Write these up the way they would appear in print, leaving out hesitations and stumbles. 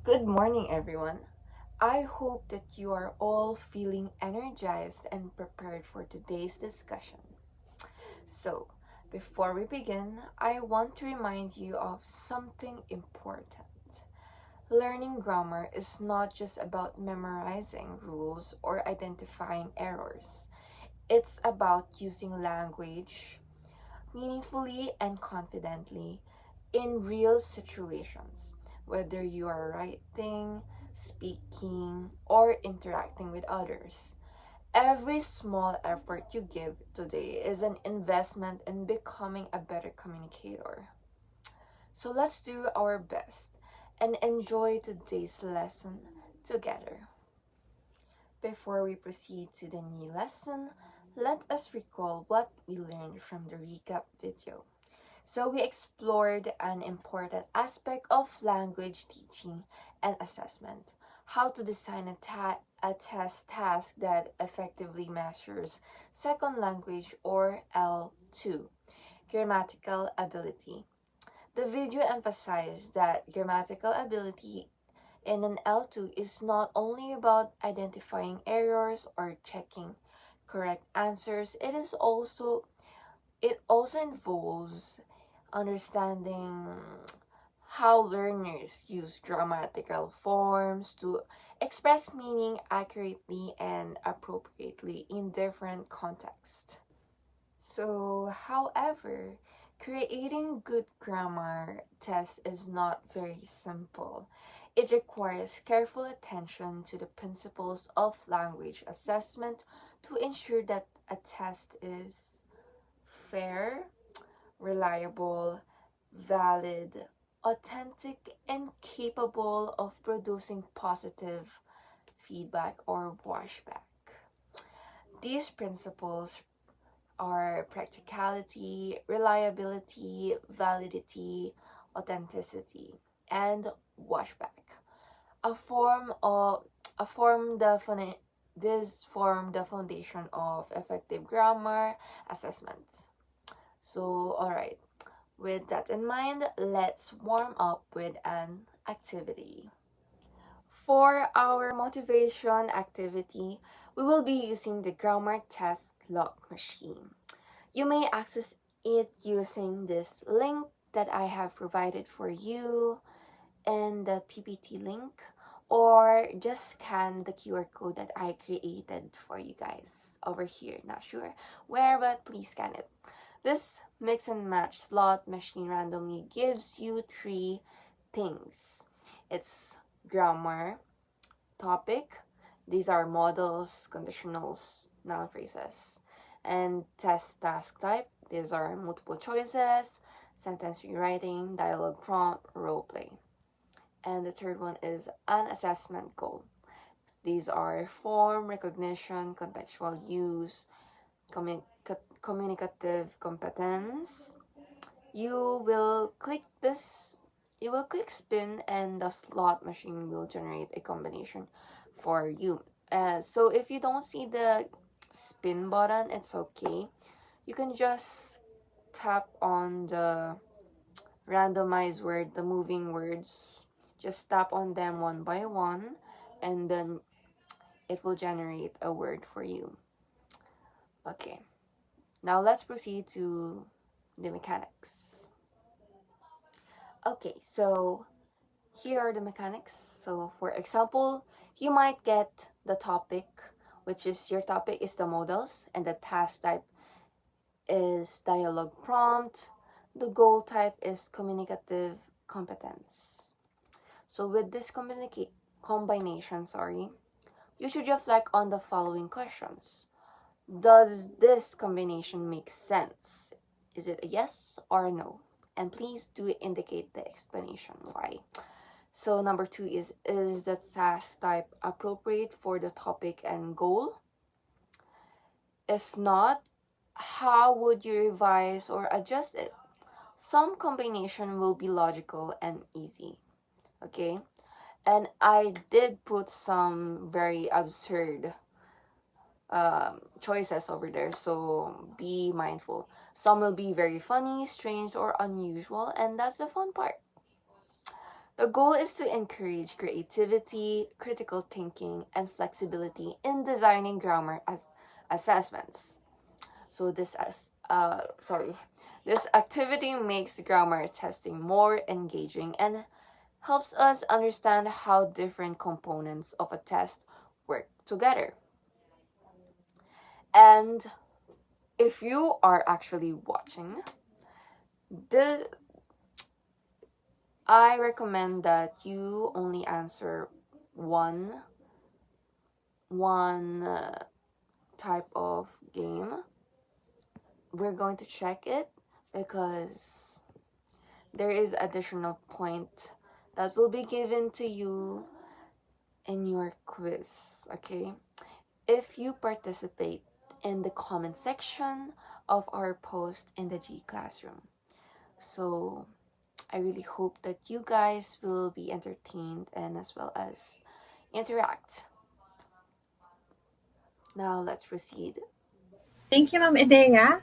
Good morning, everyone. I hope that you are all feeling energized and prepared for today's discussion. So, before we begin, I want to remind you of something important. Learning grammar is not just about memorizing rules or identifying errors. It's about using language meaningfully and confidently in real situations, whether you are writing, speaking, or interacting with others. Every small effort you give today is an investment in becoming a better communicator. So let's do our best and enjoy today's lesson together. Before we proceed to the new lesson, let us recall what we learned from the recap video. So we explored an important aspect of language teaching and assessment, how to design a test task that effectively measures second language or L2, grammatical ability. The video emphasized that grammatical ability in an L2 is not only about identifying errors or checking correct answers, it also involves understanding how learners use grammatical forms to express meaning accurately and appropriately in different contexts. So, however, creating good grammar test is not very simple. It requires careful attention to the principles of language assessment to ensure that a test is fair, reliable, valid, authentic, and capable of producing positive feedback or washback. These principles are practicality, reliability, validity, authenticity, and washback. A form of a form the fona- This form the foundation of effective grammar assessment. So, alright, with that in mind, let's warm up with an activity. For our motivation activity, we will be using the grammar test log machine. You may access it using this link that I have provided for you and the PPT link, or just scan the QR code that I created for you guys over here. Not sure where, but please scan it. This mix and match slot machine randomly gives you three things. It's grammar, topic, these are modals, conditionals, noun phrases, and test task type, these are multiple choices, sentence rewriting, dialogue prompt, role play. And the third one is an assessment goal. These are form, recognition, contextual use, communicative competence. You will click spin and the slot machine will generate a combination for you. So if you don't see the spin button, it's okay. You can just tap on the randomized word, the moving words. Just tap on them one by one and then it will generate a word for you. Okay. Now let's proceed to the mechanics. Okay, so here are the mechanics. So for example, you might get the topic, which is your topic is the modals, and the task type is dialogue prompt. The goal type is communicative competence. So with this combination, you should reflect on the following questions. Does this combination make sense? Is it a yes or a no? And please do indicate the explanation why. So number 2 is the task type appropriate for the topic and goal? If not, how would you revise or adjust it? Some combination will be logical and easy. Okay? And I did put some very absurd choices over there, so be mindful. Some will be very funny, strange, or unusual, and that's the fun part. The goal is to encourage creativity, critical thinking, and flexibility in designing grammar as assessments. So this activity makes grammar testing more engaging and helps us understand how different components of a test work together. And if you are actually watching, the I recommend that you only answer one type of game. We're going to check it because there is additional point that will be given to you in your quiz, okay? If you participate in the comment section of our post in the G Classroom. So I really hope that you guys will be entertained and as well as interact. Now let's proceed. Thank you, Ma'am Edea.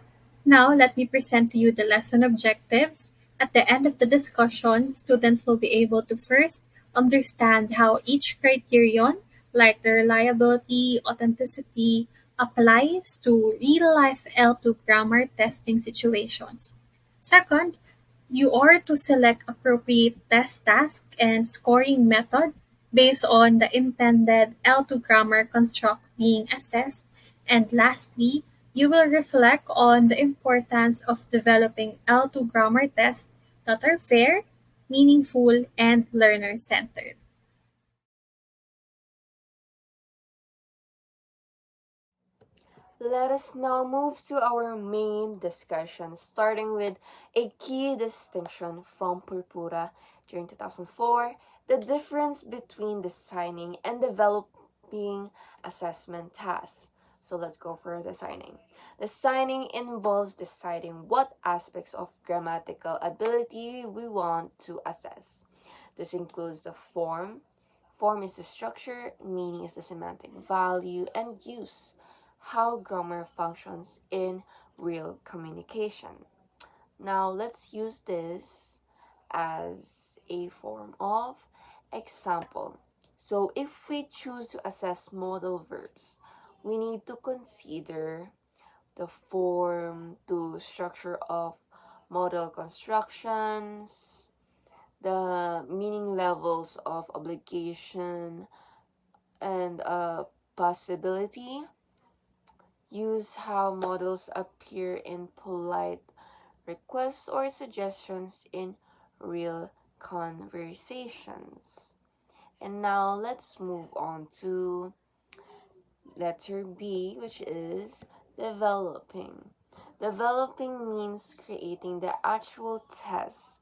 Now, let me present to you the lesson objectives. At the end of the discussion, students will be able to first understand how each criterion, like the reliability, authenticity, applies to real-life L2 grammar testing situations. Second, you are to select appropriate test task and scoring method based on the intended L2 grammar construct being assessed. And lastly, you will reflect on the importance of developing L2 grammar tests that are fair, meaningful, and learner centered. Let us now move to our main discussion, starting with a key distinction from Purpura during 2004, the difference between designing and developing assessment tasks. So let's go for designing. Designing involves deciding what aspects of grammatical ability we want to assess. This includes the form. Form is the structure, meaning is the semantic value, and use how grammar functions in real communication. Now let's use this as a form of example. So if we choose to assess modal verbs, we need to consider the form to structure of modal constructions, the meaning levels of obligation and possibility, use how models appear in polite requests or suggestions in real conversations. And now let's move on to letter B, which is developing. Developing means creating the actual test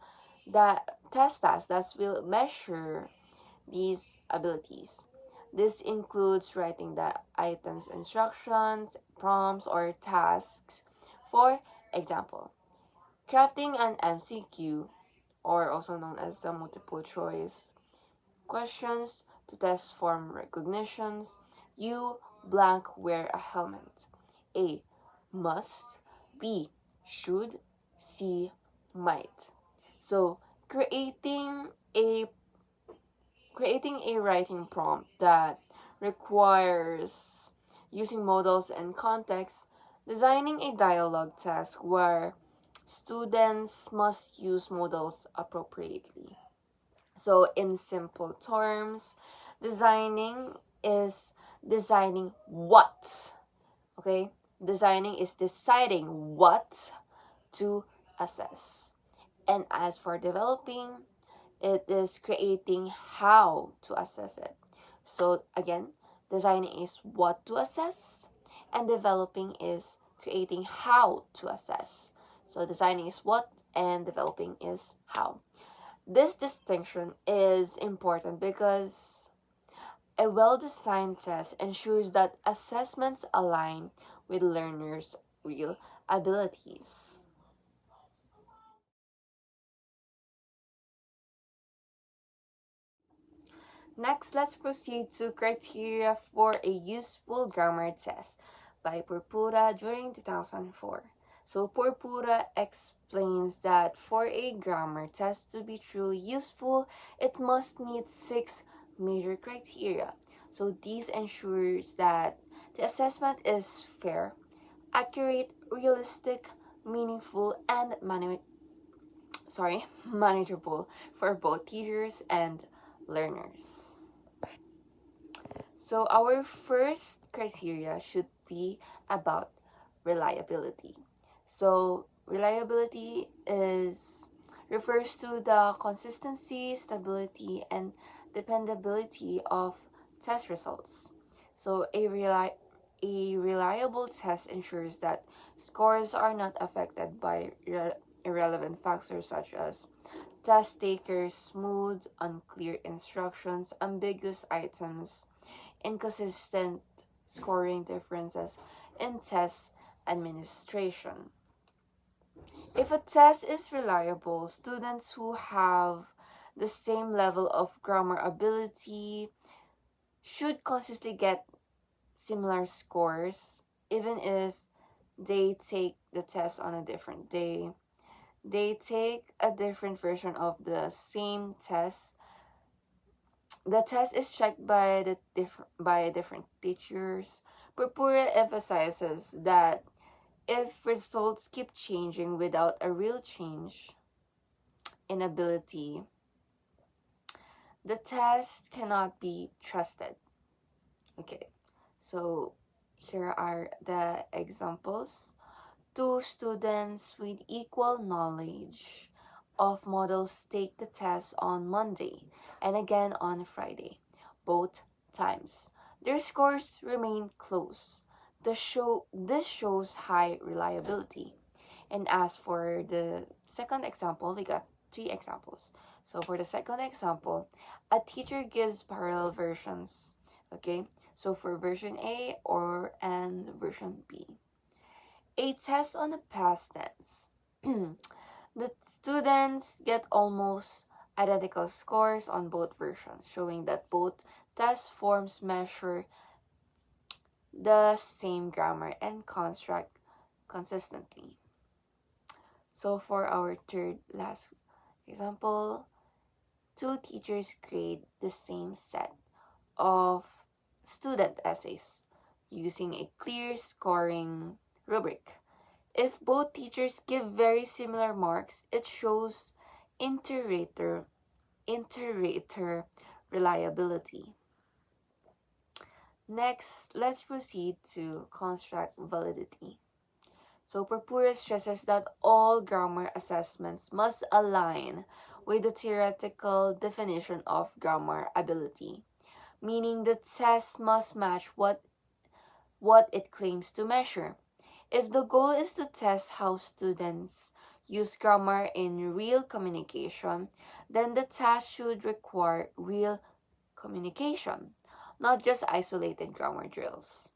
task that will measure these abilities. This includes writing the items instructions, prompts, or tasks. For example, crafting an MCQ, or also known as the multiple choice questions to test form recognitions. You blank wear a helmet. A. Must. B. Should. C. Might. So a creating a writing prompt that requires using modals and context, designing a dialogue task where students must use modals appropriately. So, in simple terms, designing is designing what, okay? Designing is deciding what to assess. And as for developing, it is creating how to assess it. So again, designing is what to assess, and developing is creating how to assess. So designing is what, and developing is how. This distinction is important because a well-designed test ensures that assessments align with learners' real abilities. Next, let's proceed to criteria for a useful grammar test by Purpura during 2004. So Purpura explains that for a grammar test to be truly useful, it must meet 6 major criteria. So these ensures that the assessment is fair, accurate, realistic, meaningful, and manageable for both teachers and learners. So our first criteria should be about reliability. So reliability refers to the consistency, stability, and dependability of test results. So a reliable test ensures that scores are not affected by irrelevant factors such as test takers, mood, unclear instructions, ambiguous items, inconsistent scoring differences in test administration. If a test is reliable, students who have the same level of grammar ability should consistently get similar scores, even if they take the test on a different day. They take a different version of the same test. The test is checked by different teachers. Purpura emphasizes that if results keep changing without a real change in ability, the test cannot be trusted. Okay, so here are the examples. 2 students with equal knowledge of models take the test on Monday and again on Friday, both times. Their scores remain close. This shows high reliability. And as for the second example, we got 3 examples. So for the second example, a teacher gives parallel versions. Okay, so for version A and version B. A test on the past tense. The students get almost identical scores on both versions, showing that both test forms measure the same grammar and construct consistently. So for our third last example, 2 teachers grade the same set of student essays using a clear scoring rubric. If both teachers give very similar marks, it shows inter-rater reliability. Next, let's proceed to construct validity. So Purpura stresses that all grammar assessments must align with the theoretical definition of grammar ability, meaning the test must match what it claims to measure. If the goal is to test how students use grammar in real communication, then the task should require real communication, not just isolated grammar drills.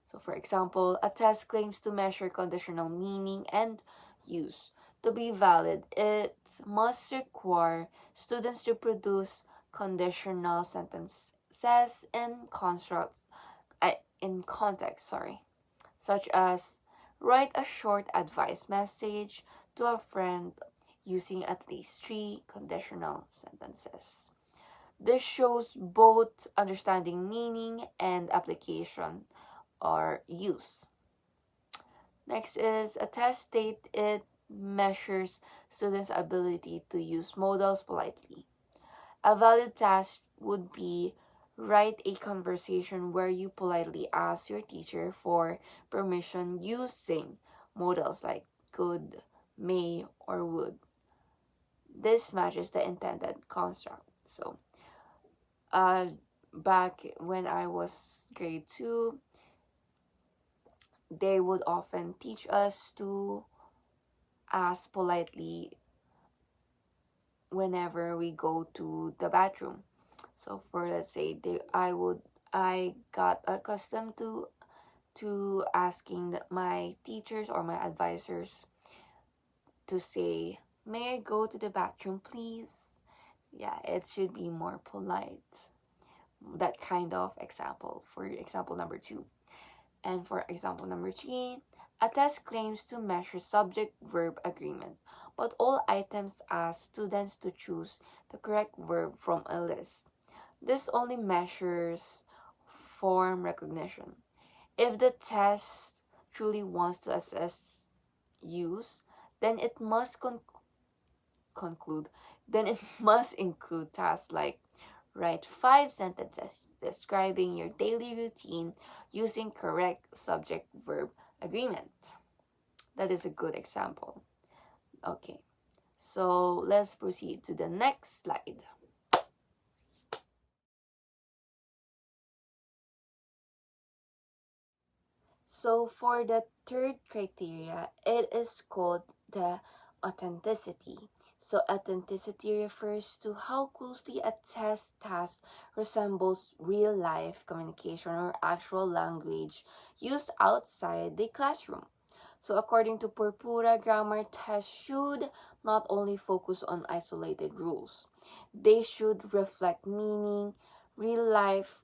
So for example, a test claims to measure conditional meaning and use. To be valid, it must require students to produce conditional sentences in context, such as write a short advice message to a friend using at least 3 conditional sentences. This shows both understanding meaning and application or use. Next is a test state. It measures students' ability to use modals politely. A valid task would be write a conversation where you politely ask your teacher for permission using modals like could, may, or would. This matches the intended construct. So, back when I was grade 2, they would often teach us to ask politely whenever we go to the bathroom. So for let's say I got accustomed to asking my teachers or my advisors to say, "May I go to the bathroom, please?" Yeah, it should be more polite. That kind of example for example number 2. And for example number 3, A test claims to measure subject-verb agreement, but all items ask students to choose the correct verb from a list. This only measures form recognition. If the test truly wants to assess use, then it must conclude, then it must include tasks like write 5 sentences describing your daily routine using correct subject-verb agreement. That is a good example. Okay, so let's proceed to the next slide. So for the third criteria, it is called the authenticity. So authenticity refers to how closely a test task resembles real life communication or actual language used outside the classroom. So according to Purpura, grammar tests should not only focus on isolated rules. They should reflect meaning, real life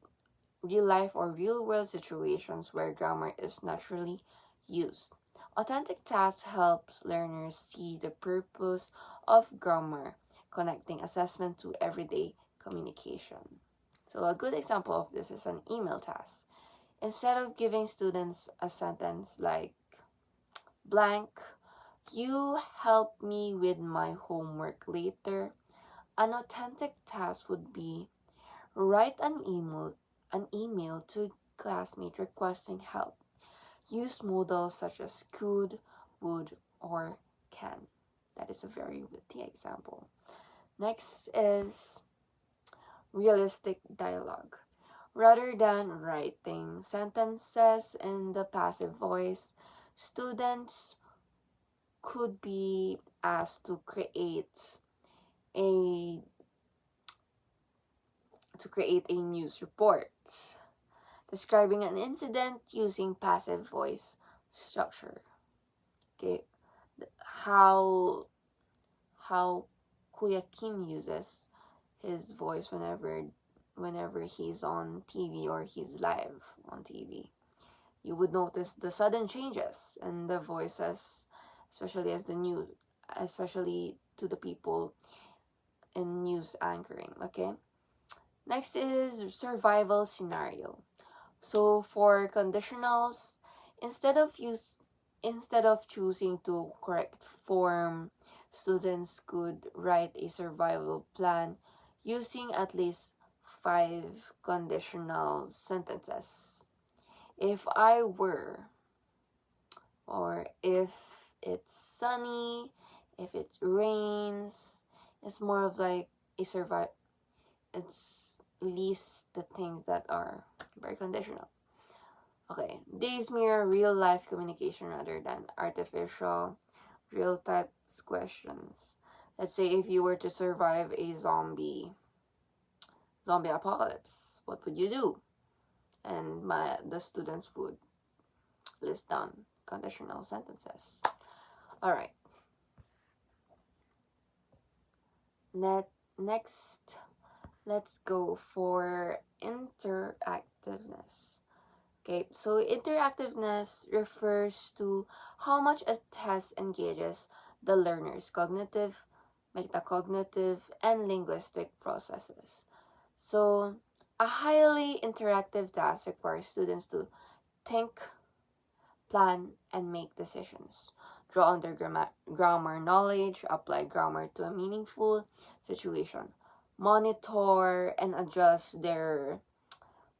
or real world situations where grammar is naturally used. Authentic tasks helps learners see the purpose of grammar, connecting assessment to everyday communication. So a good example of this is an email task. Instead of giving students a sentence like blank, you help me with my homework later, an authentic task would be write an email to a classmate requesting help. Use modals such as could, would, or can. That is a very witty example. Next is realistic dialogue. Rather than writing sentences in the passive voice, students could be asked to create a news report describing an incident using passive voice structure. Okay, how Kuya Kim uses his voice whenever he's on TV or he's live on TV. You would notice the sudden changes in the voices, especially to the people in news anchoring. Okay. Next is survival scenario. So for conditionals, instead of choosing to correct form, students could write a survival plan using at least 5 conditional sentences. If I were, or if it's sunny, if it rains, it's more of like a it's least the things that are very conditional. Okay, these mirror real life communication rather than artificial real type questions. Let's say if you were to survive a zombie apocalypse, what would you do? And the students would list down conditional sentences. All right. Next, let's go for interactiveness. Okay, so interactiveness refers to how much a test engages the learner's cognitive, metacognitive, and linguistic processes. So, a highly interactive task requires students to think, plan, and make decisions. Draw on their grammar knowledge, apply grammar to a meaningful situation, monitor and adjust their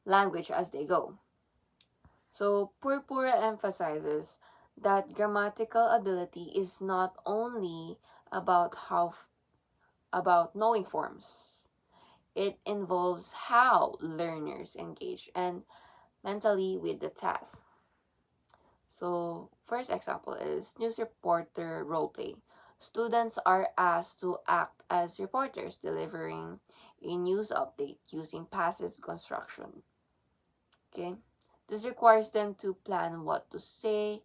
language as they go. So Purpura emphasizes that grammatical ability is not only about about knowing forms. It involves how learners engage and mentally with the task. So first example is news reporter roleplay. Students are asked to act as reporters delivering a news update using passive construction. Okay? This requires them to plan what to say,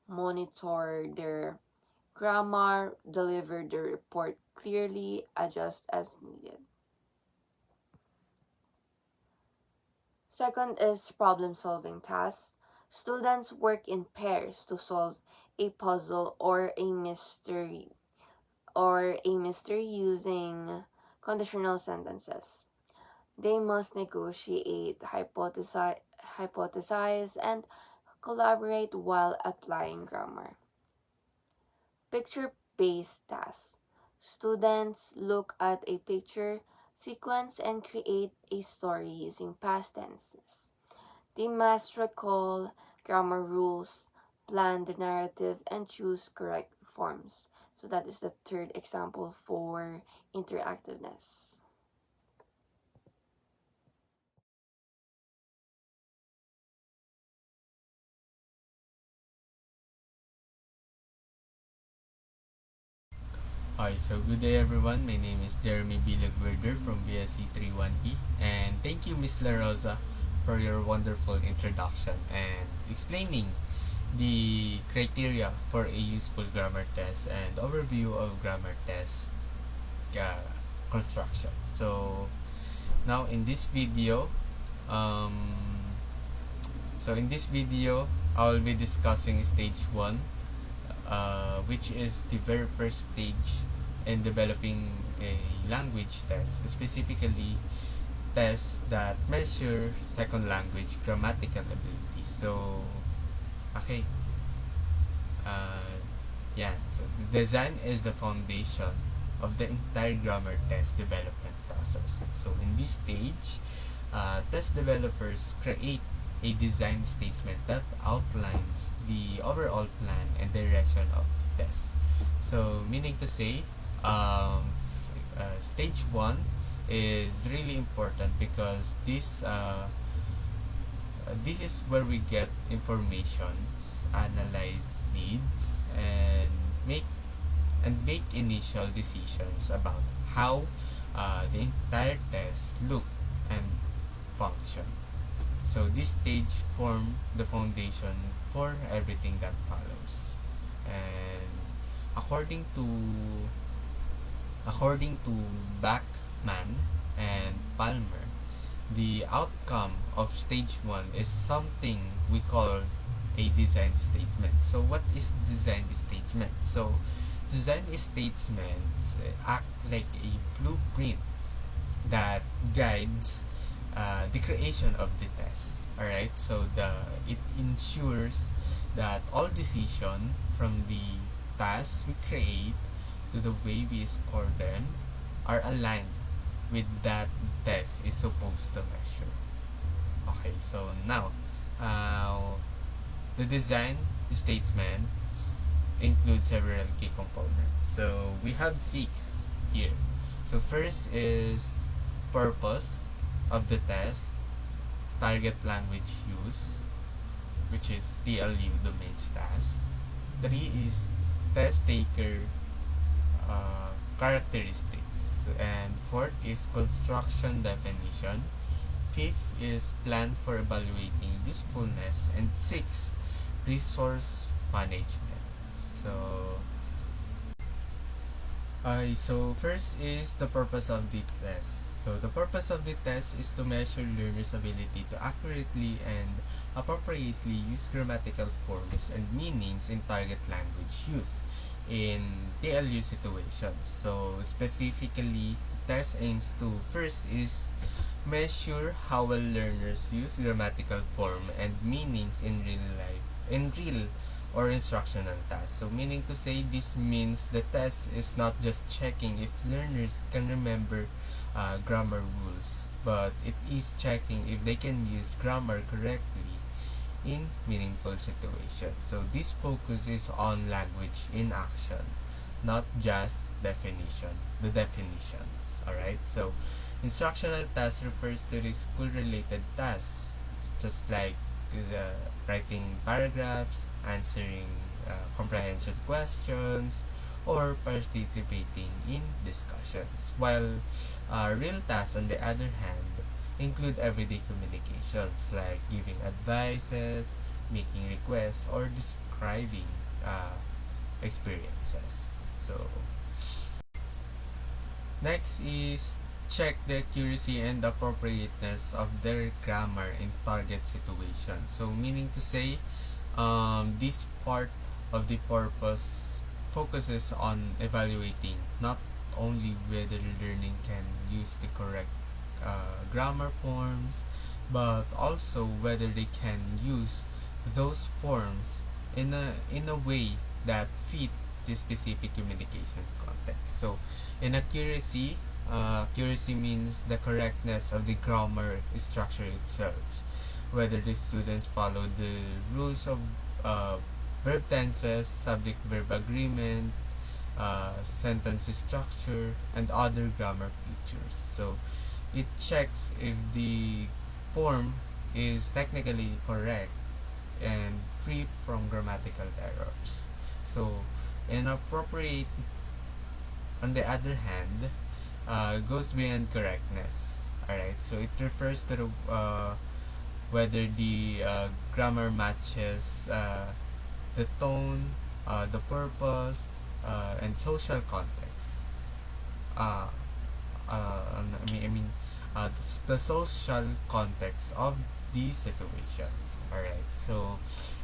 monitor their grammar, deliver the report clearly, adjust as needed. Second is problem-solving tasks. Students work in pairs to solve a puzzle or a mystery using conditional sentences. They must negotiate, hypothesize, and collaborate while applying grammar. Picture-based tasks. Students look at a picture sequence and create a story using past tenses. They must recall grammar rules, plan the narrative, and choose correct forms. So that is the third example for interactiveness. Hi, so good day everyone. My name is Jheremy B. Laguerder from BSEE29, and thank you Miss Larroza for your wonderful introduction and explaining the criteria for a useful grammar test and overview of grammar test uh, construction. So now in this video, um, I'll be discussing stage 1, which is the very first stage in developing a language test, specifically tests that measure second language grammatical ability. So, okay, uh, yeah. So the design is the foundation of the entire grammar test development process. So in this stage, test developers create a design statement that outlines the overall plan and direction of the test. So, meaning to say, stage 1 is really important because this is where we get information, analyze needs, make make initial decisions about how the entire test look and function. So this stage form the foundation for everything that follows. And according to according to Bachman and Palmer, the outcome of stage 1 is something we call a design statement. So what is design statement? So design statements act like a blueprint that guides the creation of the test. Alright, so it ensures that all decisions from the tasks we create to the way we score them are aligned with that the test is supposed to measure. Okay, so now the design statements include several key components. So we have 6 here. So first is purpose of the test, target language use, which is TLU domains task. 3 is test taker characteristics, and 4th is construction definition. 5th is plan for evaluating usefulness, and 6 resource management. So first is the purpose of the test. So the purpose of the test is to measure learners' ability to accurately and appropriately use grammatical forms and meanings in target language use in TLU situations. So specifically, the test aims to first is measure how well learners use grammatical form and meanings in real life, in real or instructional tasks. So meaning to say, this means the test is not just checking if learners can remember grammar rules, but it is checking if they can use grammar correctly in meaningful situations. So this focus is on language in action, not just the definitions. Alright, so instructional task refers to the school-related tasks, just like writing paragraphs, answering comprehension questions, or participating in discussions. While real tasks, on the other hand, include everyday communications like giving advices, making requests, or describing experiences. So, next is check the accuracy and appropriateness of their grammar in target situation. So, meaning to say, this part of the purpose focuses on evaluating not only whether learning can use the correct grammar forms, but also whether they can use those forms in a way that fit the specific communication context. So, in accuracy, accuracy means the correctness of the grammar structure itself, whether the students follow the rules of uh, verb tenses, subject verb agreement, sentence structure, and other grammar features. So it checks if the form is technically correct and free from grammatical errors. So inappropriate, on the other hand, goes beyond correctness. Alright, so it refers to whether the grammar matches the tone, the purpose, and social context. Uh, the social context of these situations. Alright, so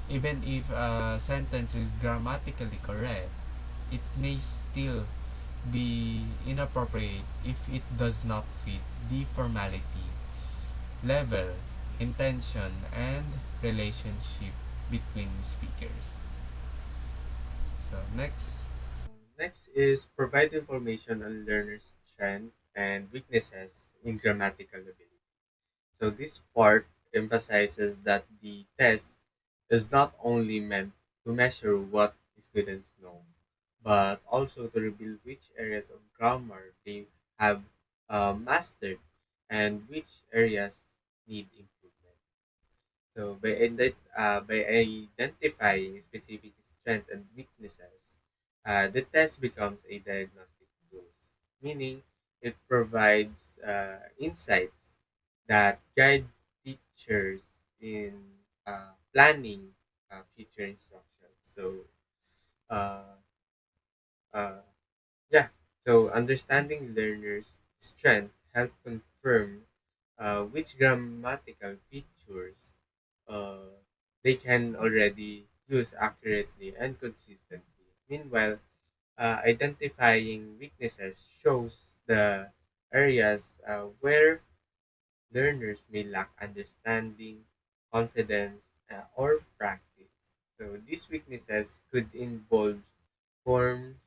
even if a sentence is grammatically correct, it may still be inappropriate if it does not fit the formality, level, intention, and relationship between speakers. So next is provide information on learners' strengths and weaknesses in grammatical ability. So this part emphasizes that the test is not only meant to measure what students know, but also to reveal which areas of grammar they have mastered and which areas need improvement. So by identifying specific strengths and weaknesses, the test becomes a diagnostic tool, meaning it provides insights that guide teachers in planning future instruction. So uh, uh, yeah, so understanding learners' strength help confirm which grammatical features uh, they can already use accurately and consistently. Meanwhile, identifying weaknesses shows the areas where learners may lack understanding, confidence, or practice. So these weaknesses could involve forms,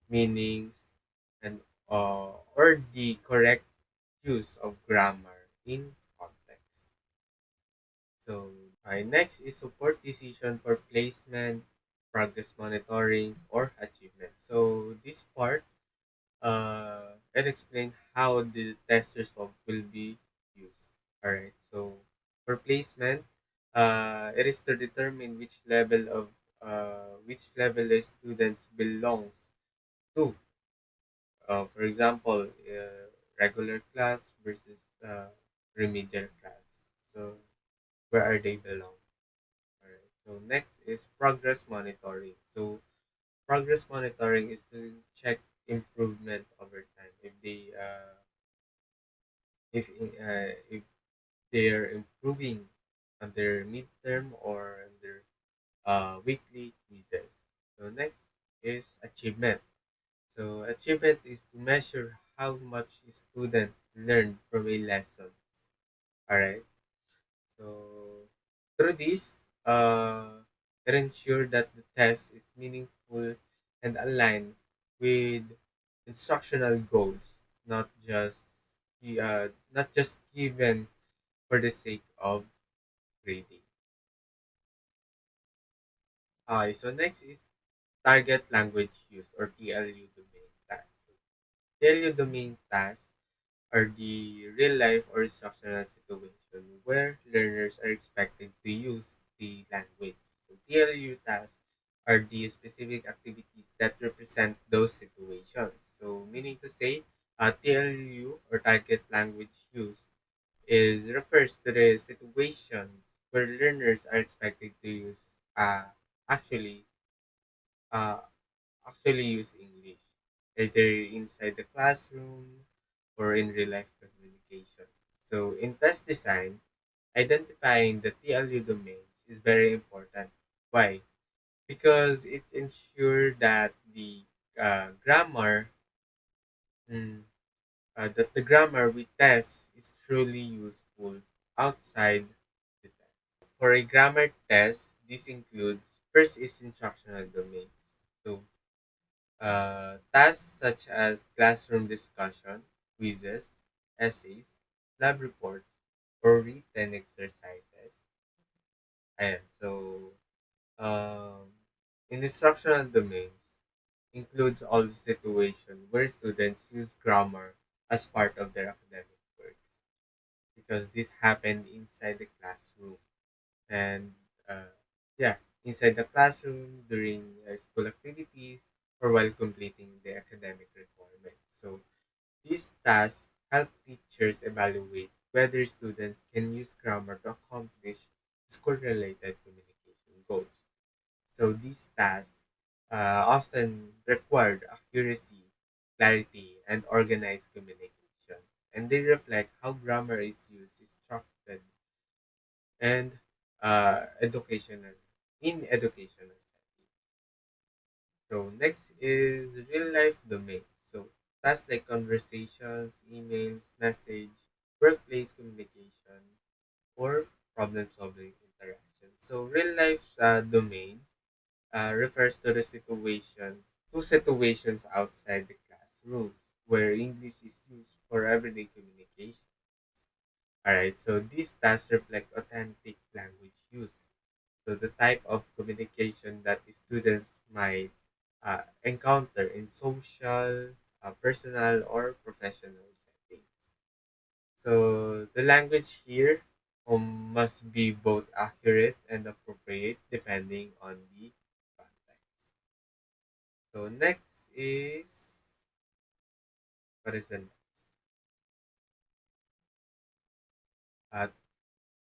meanings, and or the correct use of grammar in context. So next is support decision for placement, progress monitoring, or achievement. So this part it explains how the test result will be used. Alright, so for placement, it is to determine which level the students belongs to. For example, regular class versus remedial class. So where are they belong? Alright. So next is progress monitoring. So progress monitoring is to check improvement over time. If they're improving on their midterm or on their weekly quizzes. So next is achievement. So achievement is to measure how much a student learned from a lesson. All right. So through this, it ensure that the test is meaningful and aligned with instructional goals, not just given for the sake of grading. Okay, so next is target language use or TLU domain tasks. TLU domain tasks are the real life or instructional situation where learners are expected to use the language. So TLU tasks are the specific activities that represent those situations. So meaning to say, TLU or target language use is refers to the situations where learners are expected to use actually uh, actually use English, either inside the classroom or in real life communication. So in test design, identifying the TLU domains is very important. Why? Because it ensures that the grammar mm, that the grammar we test is truly useful outside the test. For a grammar test, this includes first is instructional domains. So tasks such as classroom discussion, quizzes, essays, lab reports, or written exercises. Ayan, so um, in instructional domains includes all the situation where students use grammar as part of their academic works because this happened inside the classroom and uh, yeah inside the classroom during school activities or while completing the academic requirements. So these tasks help teachers evaluate whether students can use grammar to accomplish school-related communication goals. So these tasks often require accuracy, clarity, and organized communication, and they reflect how grammar is used, instructed, and educational in educational settings. So next is real life domain. So tasks like conversations, emails, message, workplace communication, or problem solving interaction. So real life domain refers to the situations outside the classrooms where English is used for everyday communication. Alright, so these tasks reflect authentic language use. So the type of communication that the students might encounter in social, personal, or professional settings. So the language here must be both accurate and appropriate depending on the context. So next is what is the next? Uh,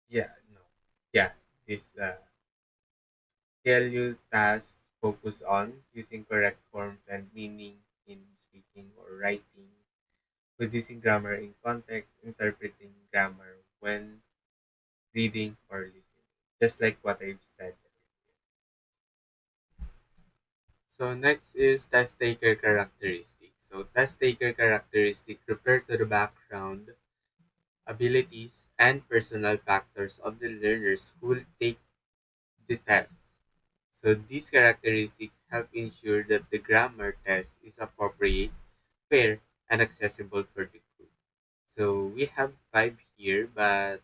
yeah, no, yeah, this TLU tasks focus on using correct forms and meaning in speaking or writing, reducing grammar in context, interpreting grammar when reading or listening, just like what I've said. So next is test taker characteristics. So test taker characteristic refer to the background, abilities, and personal factors of the learners who will take the test. So these characteristics help ensure that the grammar test is appropriate, fair, and accessible for the group. So we have five here, but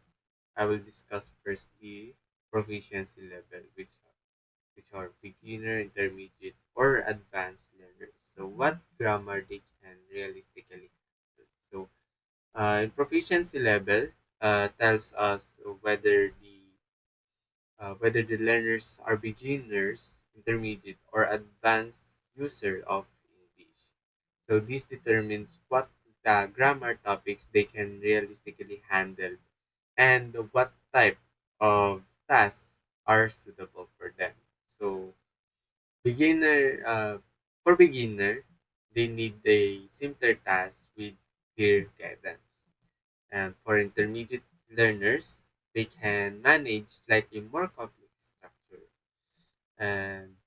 I will discuss first the proficiency level, which are beginner, intermediate, or advanced learners. So what grammar they can realistically handle. So in proficiency level tells us whether the learners are beginners, intermediate, or advanced user of English. So this determines what the grammar topics they can realistically handle and what type of tasks are suitable for them. So beginner for beginner, they need a simpler task with clear guidance. And for intermediate learners, they can manage slightly more complex structure. And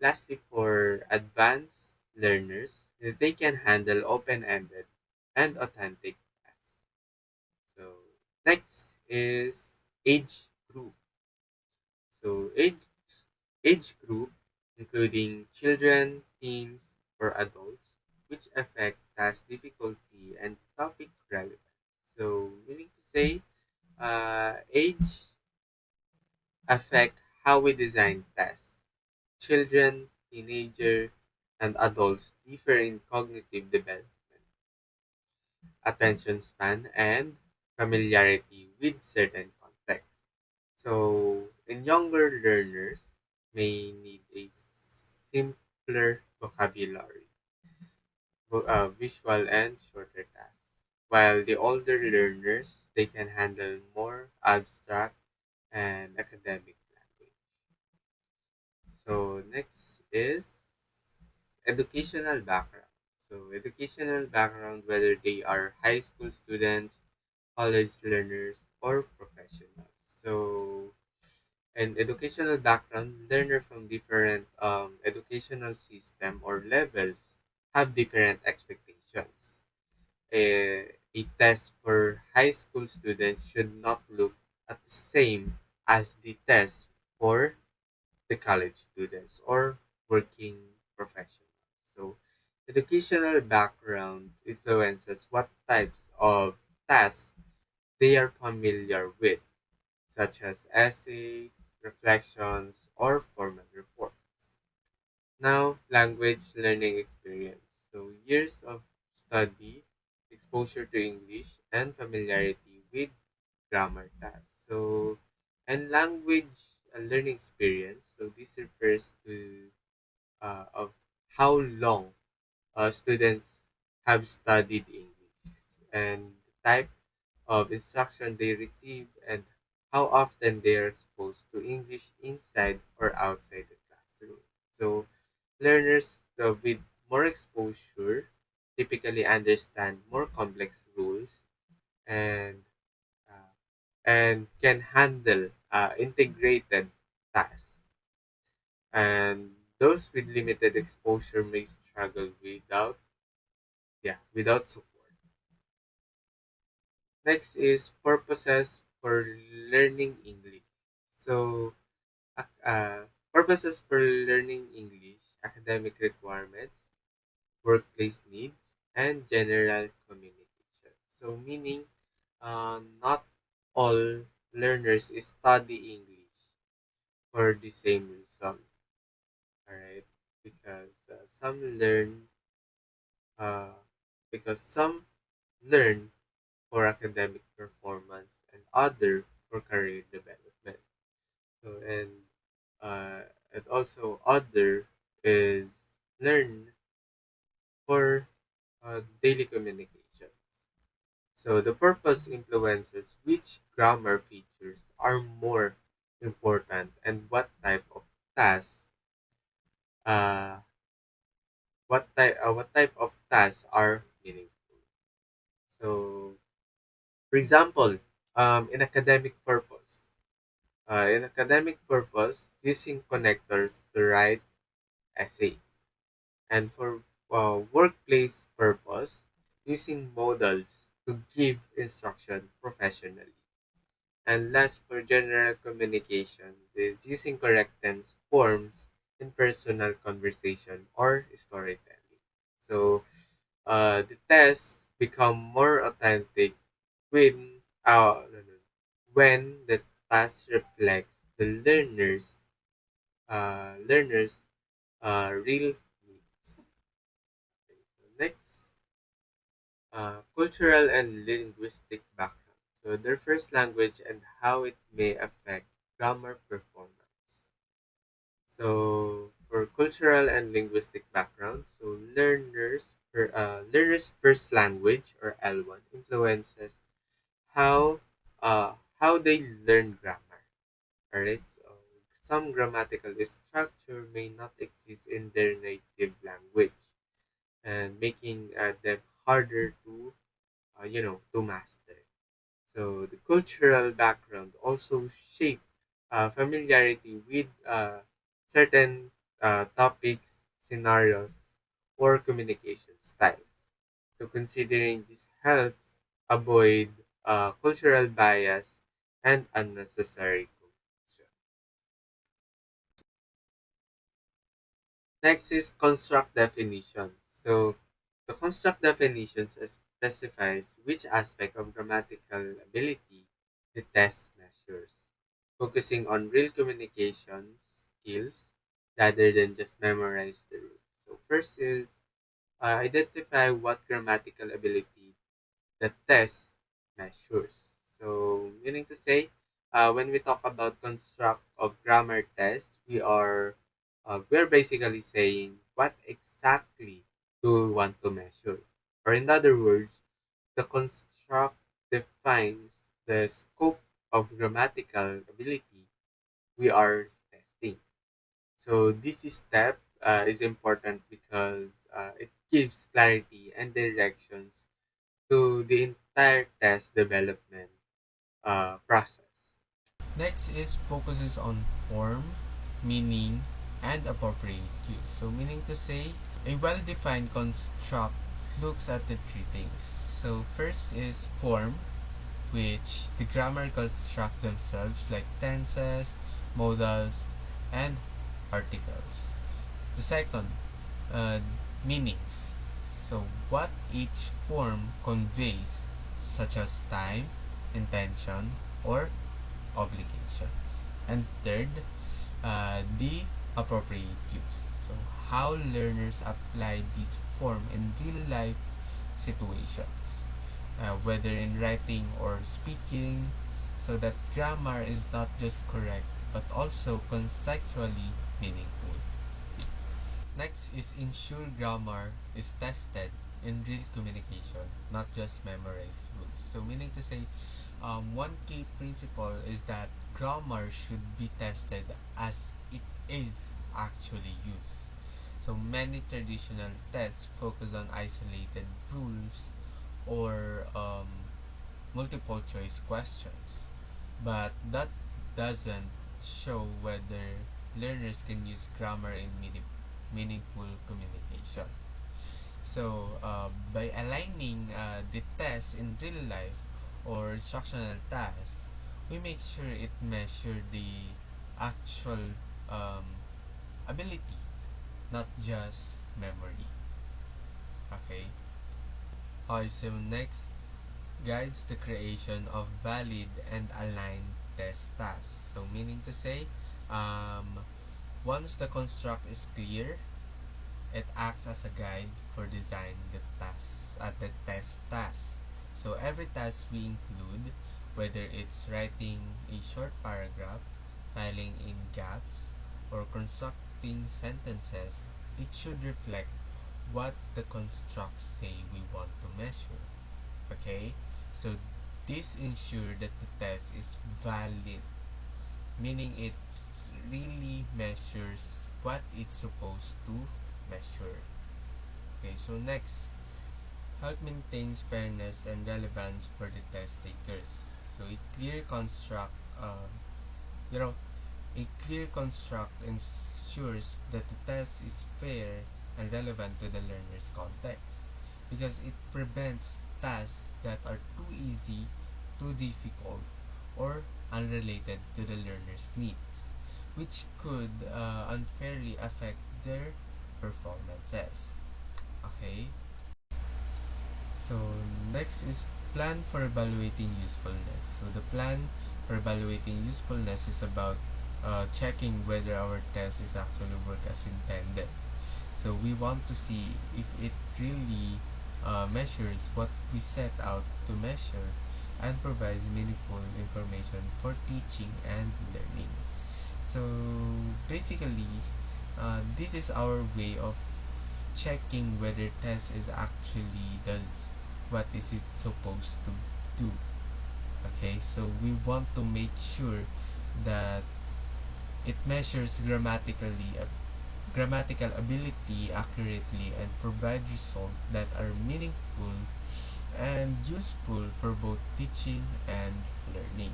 lastly, for advanced learners, they can handle open-ended and authentic tasks. So next is age group. So age group including children, teens, or adults, which affect task difficulty and topic relevance. So meaning to say, age affect how we design tests. Children, teenager, and adults differ in cognitive development, attention span, and familiarity with certain contexts. So, in younger learners may need a simpler vocabulary, visual and shorter tasks. While the older learners, they can handle more abstract and academic language. So next is educational background. So, educational background, whether they are high school students, college learners, or professionals. So, an educational background, learner from different educational system or levels have different expectations. A test for high school students should not look at the same as the test for the college students or working professionals. So, educational background influences what types of tasks they are familiar with, such as essays, reflections, or formal reports. Now, language learning experience. So, years of study, exposure to English, and familiarity with grammar tasks. So, and language learning experience. So, this refers to of how long students have studied English and the type of instruction they receive and how often they are exposed to English inside or outside the classroom. So, learners with more exposure typically understand more complex rules and uh, and can handle integrated tasks. And those with limited exposure may struggle without support. Next is purposes for learning English. So, purposes for learning English, academic requirements, workplace needs, and general communication. So, meaning not all learners study English for the same reason. All right, because uh, some learn for academic performance and other for career development. So uh, and also other is learn for daily communication. So the purpose influences which grammar features are more important and tasks uh, what type of tasks are meaningful. So for example, in academic purpose, using connectors to write essays, and for workplace purpose, using modals to give instruction professionally. And last, for general communications, is using correct tense forms in personal conversation or storytelling. So the tests become more authentic when when the task reflects the learner's real needs. Okay, so next, cultural and linguistic background. So their first language and how it may affect grammar performance. So for cultural and linguistic background, so learners' first language or L1 influences how how they learn grammar. Alright, so some grammatical structure may not exist in their native language, and making them harder to to master. So the cultural background also shape familiarity with certain topics, scenarios, or communication styles. So considering this helps avoid cultural bias and unnecessary confusion. Next is construct definitions. So the construct definitions specifies which aspect of grammatical ability the test measures, focusing on real communication skills rather than just memorize the rules. So first is identify what grammatical ability the test measures. So, meaning to say, when we talk about construct of grammar test, we're basically saying what exactly do we want to measure, or in other words, the construct defines the scope of grammatical ability we are testing. So this step is important because it gives clarity and directions to the entire test development process. Next is focuses on form, meaning, and appropriate use. So meaning to say, a well-defined construct looks at the three things. So first is form, which the grammar construct themselves like tenses, modals, and articles. The second, uh, meanings. So what each form conveys, such as time, intention, or obligations. And third, the appropriate use. So how learners apply this form in real life situations, whether in writing or speaking, so that grammar is not just correct but also contextually meaningful. Next is ensure grammar is tested in real communication, not just memorized rules. So meaning to say, one key principle is that grammar should be tested as it is actually used. So many traditional tests focus on isolated rules or multiple choice questions, but that doesn't show whether learners can use grammar in meaningful communication. So, by aligning the test in real life or instructional tasks, we make sure it measures the actual um, ability, not just memory. Okay. Okay. So next, guides the creation of valid and aligned test tasks. So meaning to say, once the construct is clear, it acts as a guide for design the test task. So every task we include, whether it's writing a short paragraph, filling in gaps, or constructing sentences, it should reflect what the constructs say we want to measure. Okay? So this ensures that the test is valid, meaning it really measures what it's supposed to measure. Okay, so next, help maintains fairness and relevance for the test takers. So you know, a clear construct ensures that the test is fair and relevant to the learner's context, because it prevents tasks that are too easy, too difficult, or unrelated to the learner's needs, which could unfairly affect their performances. Okay, so next is plan for evaluating usefulness. So the plan for evaluating usefulness is about checking whether our test is actually work as intended. So we want to see if it really measures what we set out to measure and provides meaningful information for teaching and learning. So basically, this is our way of checking whether test is actually does what is it supposed to do. Okay, so we want to make sure that it measures grammatical ability accurately and provide results that are meaningful and useful for both teaching and learning.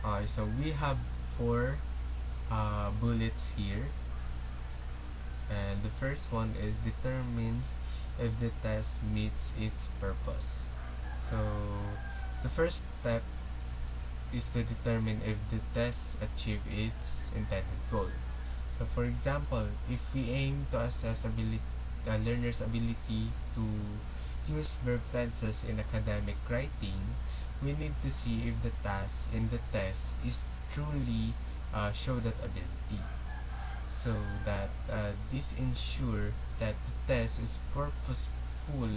Okay, so we have four bullets here, and the first one is determines if the test meets its purpose. So the first step is to determine if the test achieve its intended goal. So for example, if we aim to assess learner's ability to use verb tenses in academic writing, we need to see if the task in the test is truly show that ability. So that this ensure that the test is purposeful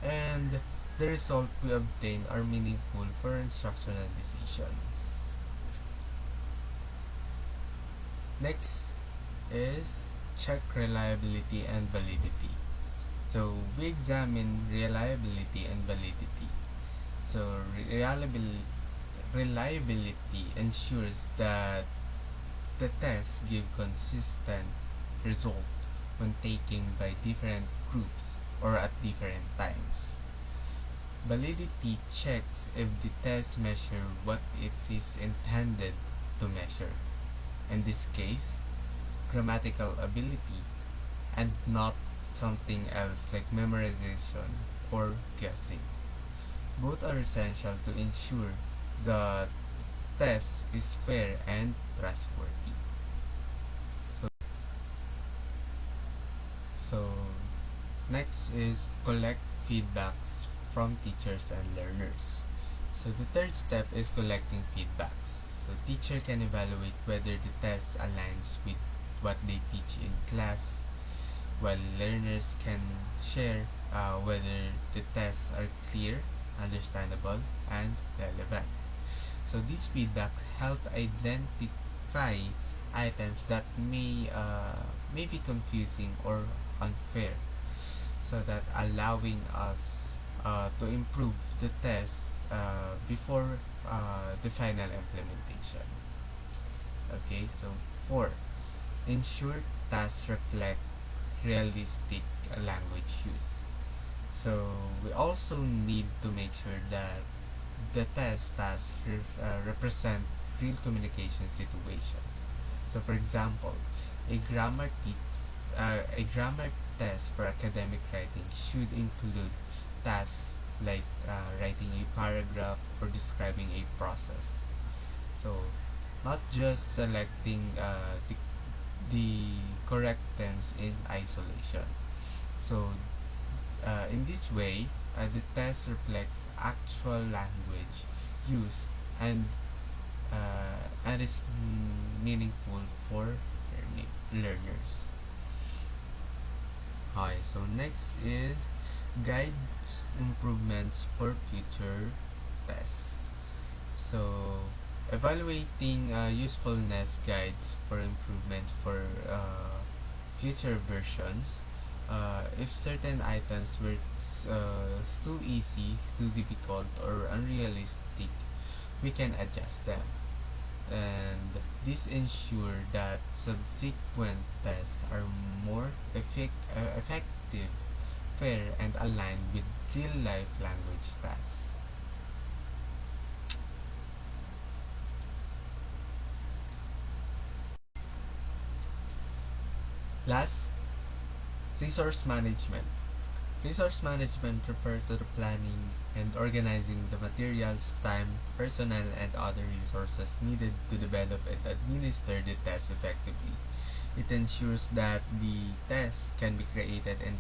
and the result we obtain are meaningful for instructional decisions. Next is check reliability and validity. So we examine reliability and validity. So reliability ensures that the test give consistent result, when taken by different groups or at different times. Validity checks if the test measures what it is intended to measure. In this case, grammatical ability, and not something else like memorization or guessing. Both are essential to ensure the test is fair and trustworthy. So next is collect feedbacks from teachers and learners. So the third step is collecting feedbacks. So teacher can evaluate whether the test aligns with what they teach in class, while learners can share whether the tests are clear, understandable, and relevant. So these feedbacks help identify items that may be confusing or unfair, so that allowing us to improve the test before the final implementation. Okay, so 4. Ensure tasks reflect realistic language use. So we also need to make sure that the test tasks represent real communication situations. So for example, a grammar test for academic writing should include tasks like writing a paragraph or describing a process. So not just selecting the correct tense in isolation. So in this way, the test reflects actual language use and is meaningful for learners. Okay, so next is guides improvements for future tests. So evaluating usefulness guides for improvement for future versions. If certain items were too easy, too difficult, or unrealistic, we can adjust them. And this ensures that subsequent tests are more effective, fair, and aligned with real-life language tasks. Last, resource management. Resource management refers to the planning and organizing the materials, time, personnel, and other resources needed to develop and administer the test effectively. It ensures that the test can be created and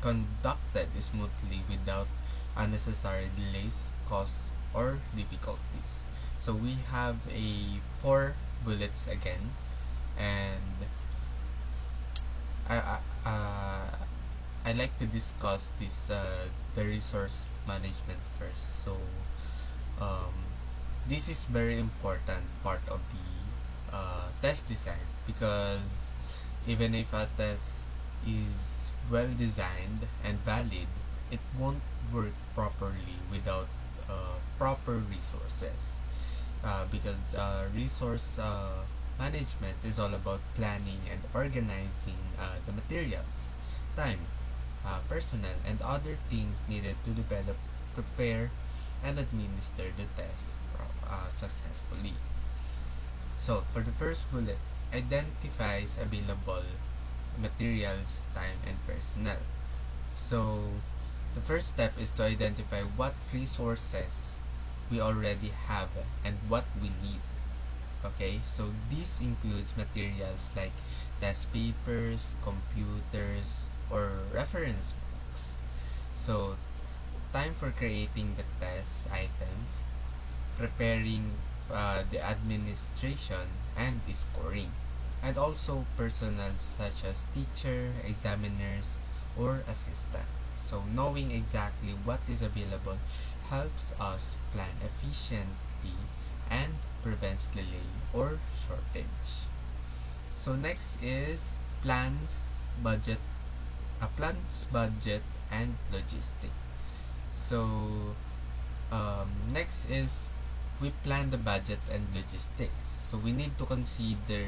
conducted smoothly without unnecessary delays, costs, or difficulties. So we have a 4 bullets again, and I, I, uh, I'd like to discuss the resource management first. So um, this is very important part of the test design, because even if a test is well designed and valid, it won't work properly without proper resources. Because resource management is all about planning and organizing the materials, time, personnel, and other things needed to develop, prepare, and administer the test successfully. So, for the first bullet, identifies available materials, time, and personnel. So, the first step is to identify what resources we already have and what we need. Okay, so this includes materials like test papers, computers, or reference books. So, time for creating the test items, preparing the administration, and scoring. And also personnel such as teacher, examiners, or assistant. So, knowing exactly what is available helps us plan efficiently and prevents delay or shortage. So next is budget, plans, budget, and logistic. So next is we plan the budget and logistics. So we need to consider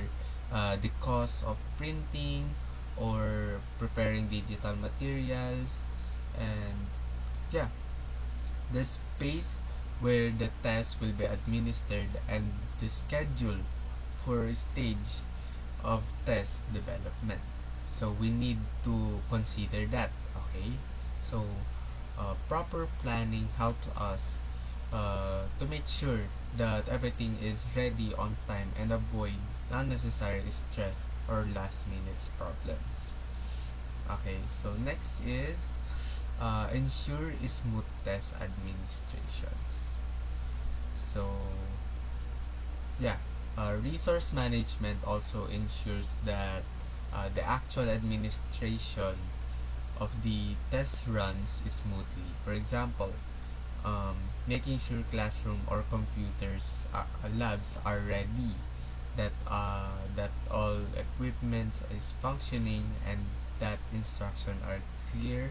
the cost of printing or preparing digital materials, and yeah, the space where the test will be administered, and the schedule for stage of test development. So we need to consider that, okay? So proper planning helps us to make sure that everything is ready on time and avoid unnecessary stress or last minute problems. Okay, so next is ensure smooth test administrations. So yeah, resource management also ensures that the actual administration of the test runs smoothly. For example, making sure classroom or computers labs are ready, that all equipment is functioning, and that instructions are clear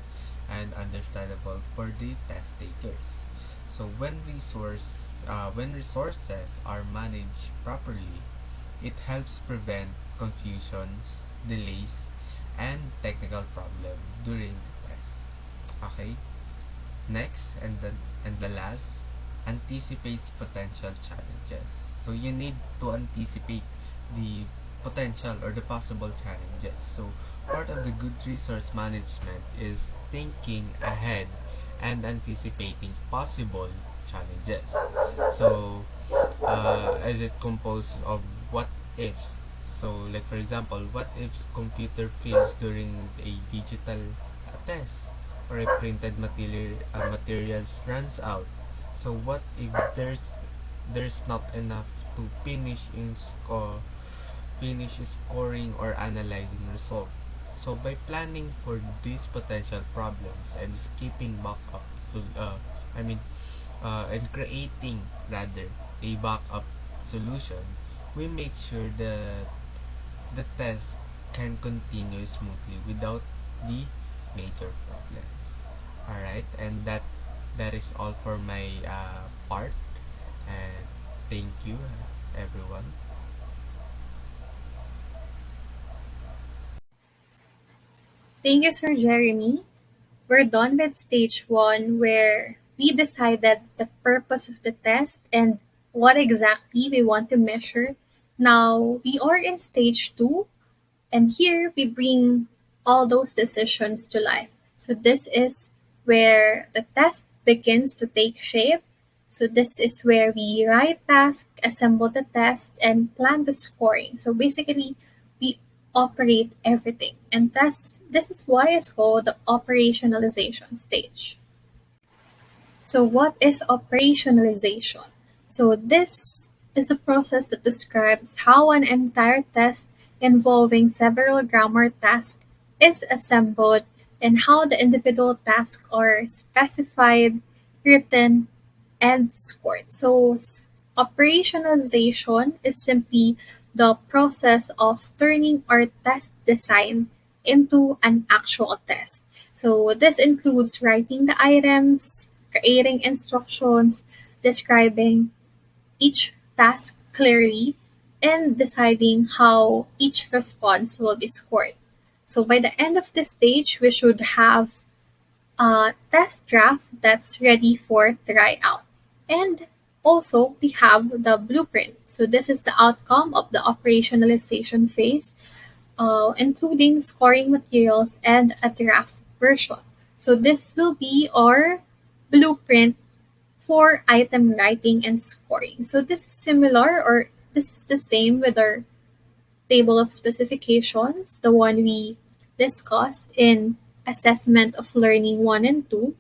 and understandable for the test takers. So when resources are managed properly, it helps prevent confusions, delays, and technical problem during the test. Okay. Next, and the last, anticipates potential challenges. So you need to anticipate the potential or the possible challenges. So part of the good resource management is thinking ahead and anticipating possible challenges. So as it composed of what ifs. So like for example, what if computer fails during a digital test, or a printed materials runs out? So what if there's not enough to finish scoring or analyzing result? So by planning for these potential problems and skipping backup, I mean, and creating rather a backup solution, we make sure that the test can continue smoothly without the major problems. All right, and that is all for my part. And thank you, everyone. Thank you, Sir Jeremy. We're done with stage one, where we decided the purpose of the test and what exactly we want to measure. Now we are in stage two, and here we bring all those decisions to life. So this is where the test begins to take shape. So this is where we write task, assemble the test, and plan the scoring. So basically, we operate everything. And this is why it's called the operationalization stage. So, what is operationalization? So, this is a process that describes how an entire test involving several grammar tasks is assembled, and how the individual tasks are specified, written, and scored. So, operationalization is simply the process of turning our test design into an actual test. So, this includes writing the items, creating instructions, describing each task clearly, and deciding how each response will be scored. So, by the end of the stage, we should have a test draft that's ready for tryout. And also, we have the blueprint. So, this is the outcome of the operationalization phase, including scoring materials and a draft version. So, this will be our blueprint for item writing and scoring. So, this is similar, or this is the same with our table of specifications, the one we discussed in assessment of learning 1 and 2.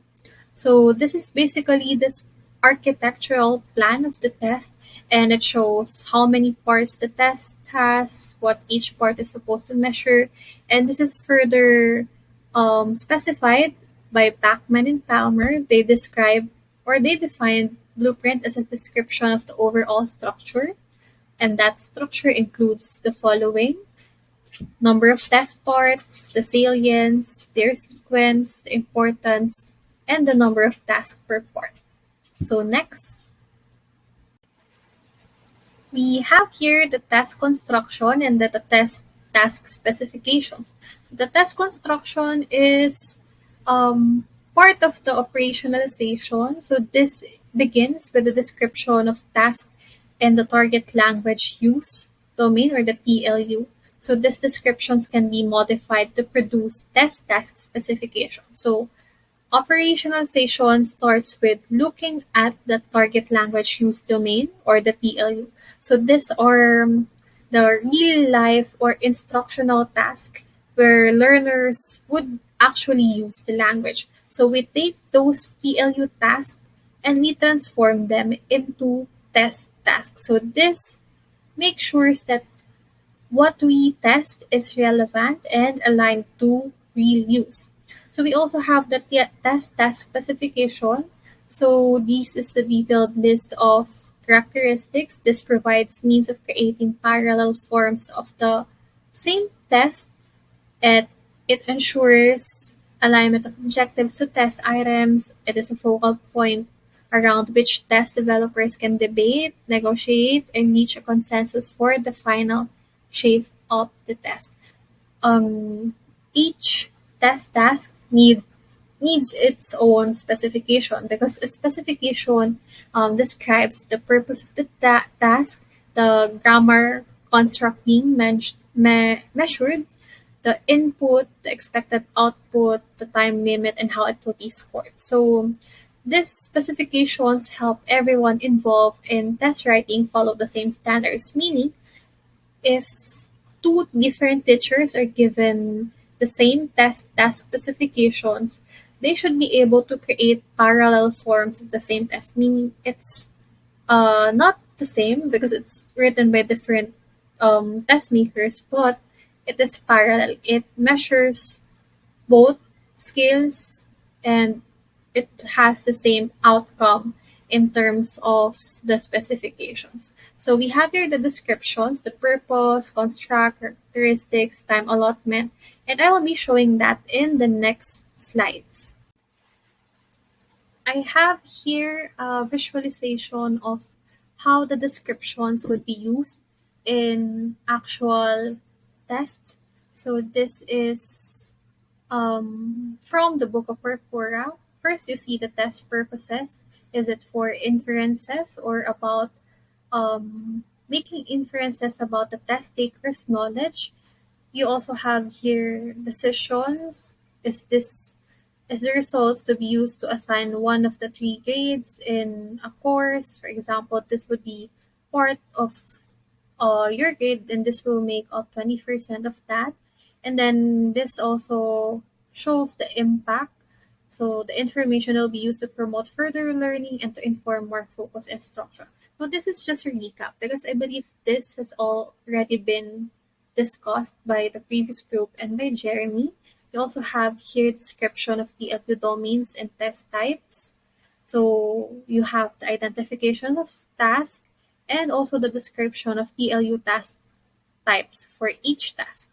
So this is basically this architectural plan of the test, and it shows how many parts the test has, what each part is supposed to measure, and this is further specified by Bachman and Palmer. They describe, or they define, blueprint as a description of the overall structure, and that structure includes the following: number of test parts, the salience, their sequence, the importance, and the number of tasks per part. So next, we have here the test construction and the test task specifications. So the test construction is part of the operationalization. So this begins with the description of task and the target language use domain or the TLU. So these descriptions can be modified to produce test task specifications. So operationalization starts with looking at the target language use domain or the TLU. So these are the real life or instructional task where learners would actually use the language. So we take those TLU tasks and we transform them into test tasks. So this makes sure that what we test is relevant and aligned to real use. So we also have the test task specification. So this is the detailed list of characteristics. This provides means of creating parallel forms of the same test, and it ensures alignment of objectives to test items. It is a focal point around which test developers can debate, negotiate, and reach a consensus for the final shape of the test. Each test task needs its own specification because a specification describes the purpose of the task, the grammar construct being measured, the input, the expected output, the time limit, and how it will be scored. So these specifications help everyone involved in test writing follow the same standards, meaning if two different teachers are given the same test task specifications, they should be able to create parallel forms of the same test, meaning it's not the same because it's written by different test makers, but it is parallel. It measures both skills and it has the same outcome in terms of the specifications. So we have here the descriptions, the purpose, construct, characteristics, time allotment, and I will be showing that in the next slides. I have here a visualization of how the descriptions would be used in actual tests. So this is from the book of Purpura. First, you see the test purposes. Is it for inferences or about making inferences about the test taker's knowledge? You also have here decisions. Is this is the results to be used to assign one of the three grades in a course? For example, this would be part of your grade, and this will make up 20% of that. And then this also shows the impact. So the information will be used to promote further learning and to inform more focused instruction. So this is just a recap because I believe this has already been discussed by the previous group and by Jeremy. We also have here description of the LU domains and test types. So you have the identification of task and also the description of TLU task types for each task.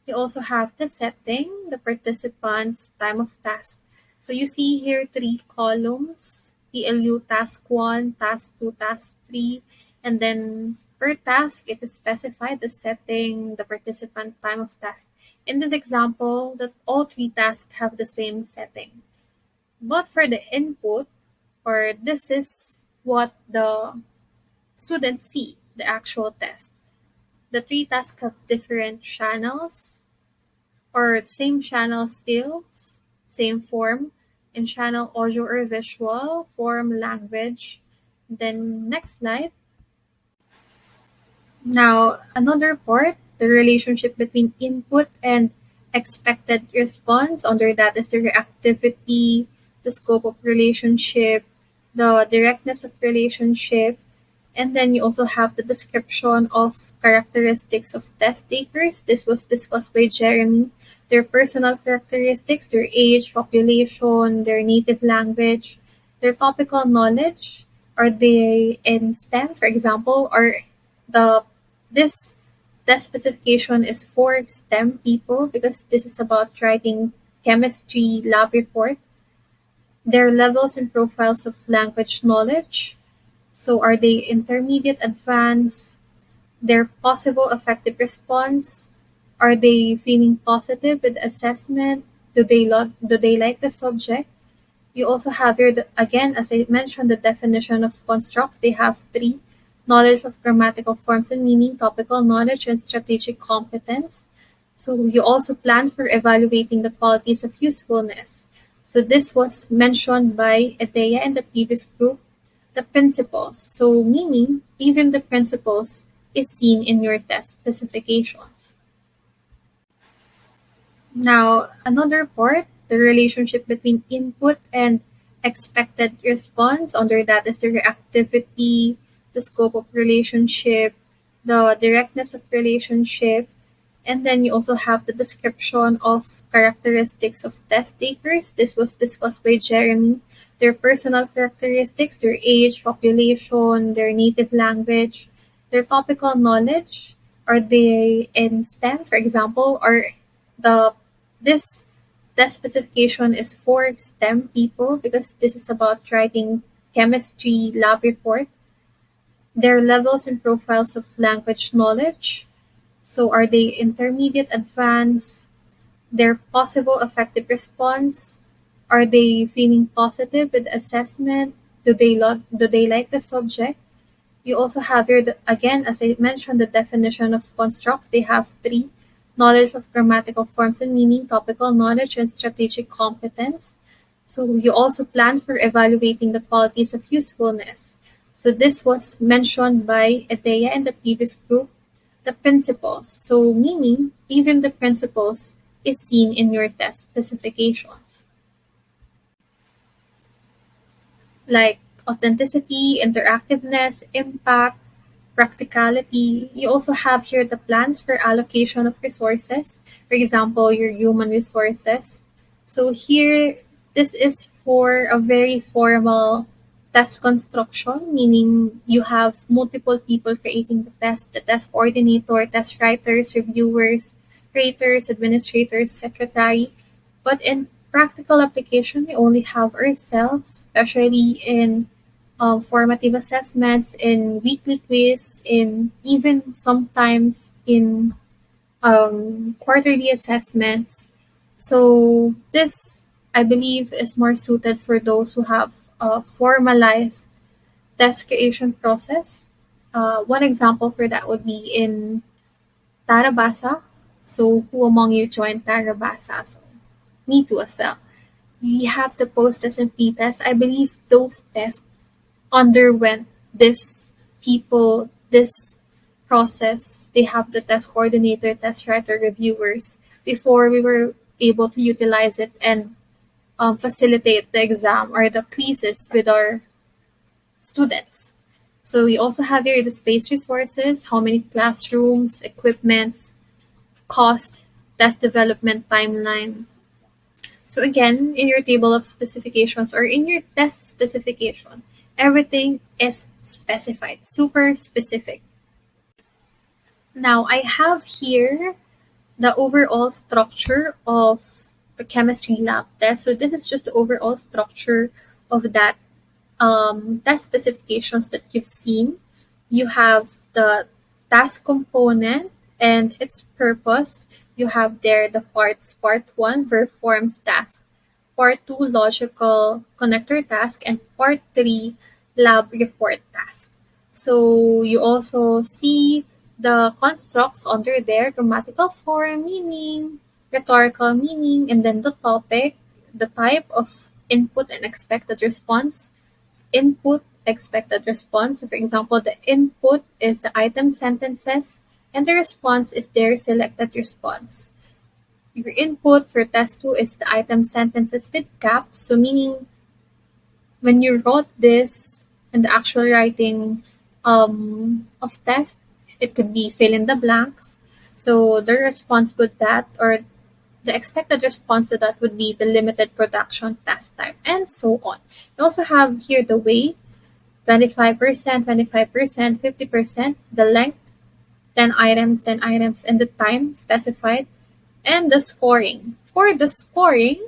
You also have the setting, the participants, time of task. So you see here three columns, TLU task 1, task 2, task 3, and then per task it is specified the setting, the participant, time of task. In this example, that all three tasks have the same setting. But for the input, or this is what the students see, the actual test. The three tasks have different channels or same channel still, same form, in channel audio or visual, form, language. Then next slide. Now, another part, the relationship between input and expected response. Under that is the reactivity, the scope of relationship, the directness of relationship, and then you also have the description of characteristics of test takers. This was discussed by Jeremy. Their personal characteristics, their age, population, their native language, their topical knowledge. Are they in STEM, for example, or the this test specification is for STEM people because this is about writing chemistry lab report. Their levels and profiles of language knowledge. So are they intermediate, advanced? Their possible effective response, Are they feeling positive with assessment? Do they like the subject? You also have here, again, as I mentioned, the definition of constructs. They have three: knowledge of grammatical forms and meaning, topical knowledge, and strategic competence. So you also plan for evaluating the qualities of usefulness. So this was mentioned by Edea in the previous group, the principles. So meaning, even the principles is seen in your test specifications. Now, another part, the relationship between input and expected response. Under that is the reactivity, the scope of relationship, the directness of relationship, and then you also have the description of characteristics of test takers. This was discussed by Jeremy. Their personal characteristics, their age, population, their native language, their topical knowledge. Are they in STEM, for example, or the this test specification is for STEM people because this is about writing chemistry lab report. Their levels and profiles of language knowledge. So are they intermediate, advanced? Their possible effective response? Are they feeling positive with assessment? Do they like the subject? You also have here, again, as I mentioned, the definition of constructs. They have three: knowledge of grammatical forms and meaning, topical knowledge, and strategic competence. So you also plan for evaluating the qualities of usefulness. So this was mentioned by Edea in the previous group, the principles. So meaning, even the principles is seen in your test specifications. Like authenticity, interactiveness, impact, practicality. You also have here the plans for allocation of resources. For example, your human resources. So here, this is for a very formal test construction, meaning you have multiple people creating the test coordinator, test writers, reviewers, creators, administrators, secretary. But in practical application, we only have ourselves, especially in formative assessments, in weekly quiz, in even sometimes in quarterly assessments. So this, I believe, is more suited for those who have a formalized test creation process. One example for that would be in Tarabasa. So who among you joined Tarabasa? So me too as well. We have the post test and pre-test. I believe those tests underwent this process. They have the test coordinator, test writer, reviewers before we were able to utilize it and facilitate the exam or the quizzes with our students. So we also have here the space resources, how many classrooms, equipments, cost, test development timeline. So again, in your table of specifications or in your test specification, everything is specified, super specific. Now I have here the overall structure of the chemistry lab test. So this is just the overall structure of that test specifications that you've seen. You have the task component and its purpose. You have there the parts. Part 1, verb forms task. Part 2, logical connector task. And part 3, lab report task. So you also see the constructs under there: grammatical form, meaning, rhetorical meaning, and then the topic, the type of input and expected response. Input, expected response. So for example, the input is the item sentences and the response is their selected response. Your input for test 2 is the item sentences with caps. So meaning when you wrote this in the actual writing of test, it could be fill in the blanks. So the response with that, or the expected response to that, would be the limited production test type, and so on. You also have here the weight, 25%, 25%, 50%, the length, 10 items, 10 items, and the time specified, and the scoring. For the scoring,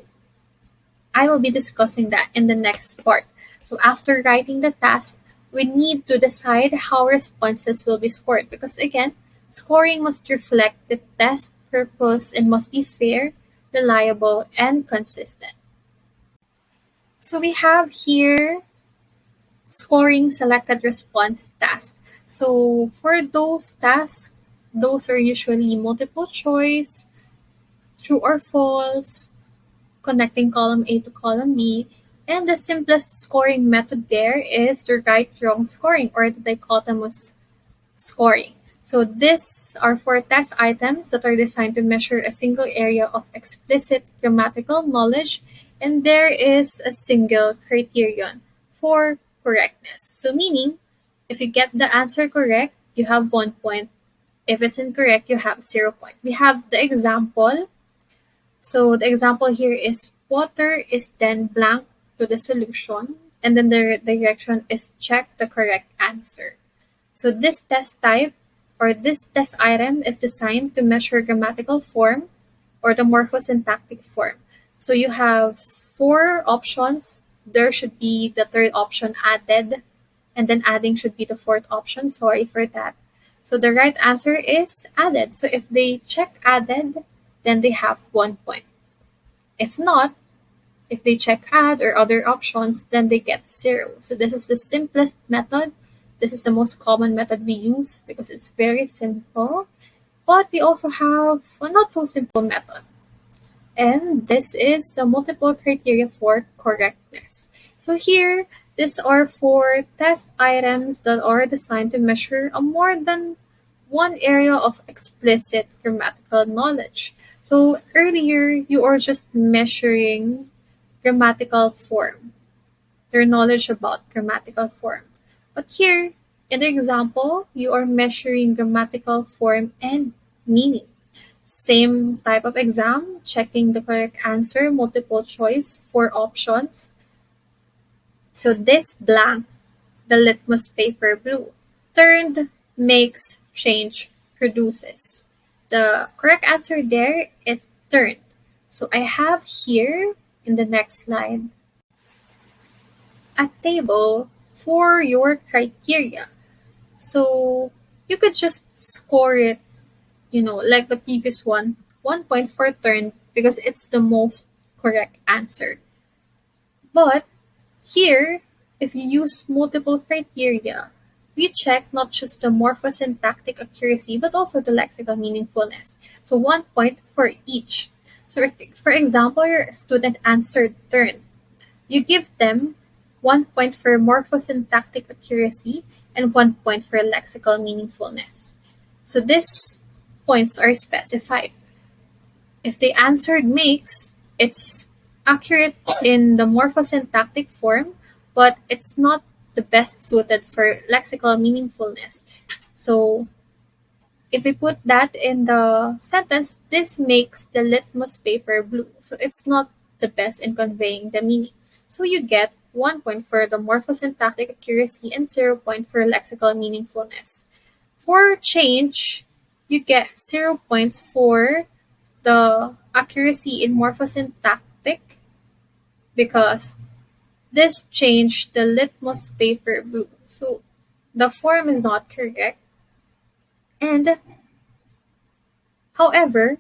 I will be discussing that in the next part. So after writing the task, we need to decide how responses will be scored because again, scoring must reflect the test purpose and must be fair, reliable, and consistent. So we have here scoring selected response tasks. So for those tasks, those are usually multiple choice, true or false, connecting column A to column B. And the simplest scoring method there is the right wrong scoring or the dichotomous scoring. So these are four test items that are designed to measure a single area of explicit grammatical knowledge, and there is a single criterion for correctness. So meaning, if you get the answer correct, you have 1 point. If it's incorrect, you have 0 point. We have the example. So the example here is water is then blank to the solution, and then the direction is check the correct answer. So this test type or this test item is designed to measure grammatical form or the morphosyntactic form. So you have four options. There should be the third option added, and then adding should be the fourth option. Sorry for that. So the right answer is added. So if they check added, then they have 1 point. If not, if they check add or other options, then they get 0. So this is the simplest method. This is the most common method we use because it's very simple. But we also have a not so simple method. And this is the multiple criteria for correctness. So here, these are four test items that are designed to measure a more than one area of explicit grammatical knowledge. So earlier, you are just measuring grammatical form, their knowledge about grammatical form. But here, in the example, you are measuring grammatical form and meaning. Same type of exam, checking the correct answer, multiple choice, four options. So this blank, the litmus paper blue, turned, makes, change, produces. The correct answer there is turned. So I have here in the next slide a table for your criteria. So you could just score it, like the previous one, 1 point for turn because it's the most correct answer. But here, if you use multiple criteria, we check not just the morphosyntactic accuracy but also the lexical meaningfulness. So 1 point for each. So for example, your student answered turn. You give them 1 point for morphosyntactic accuracy and 1 point for lexical meaningfulness. So these points are specified. If they answered makes, it's accurate in the morphosyntactic form, but it's not the best suited for lexical meaningfulness. So if we put that in the sentence, this makes the litmus paper blue. So it's not the best in conveying the meaning. So you get 1 point for the morphosyntactic accuracy and 0 point for lexical meaningfulness. For change, you get 0 points for the accuracy in morphosyntactic because this changed the litmus paper blue. So the form is not correct. And however,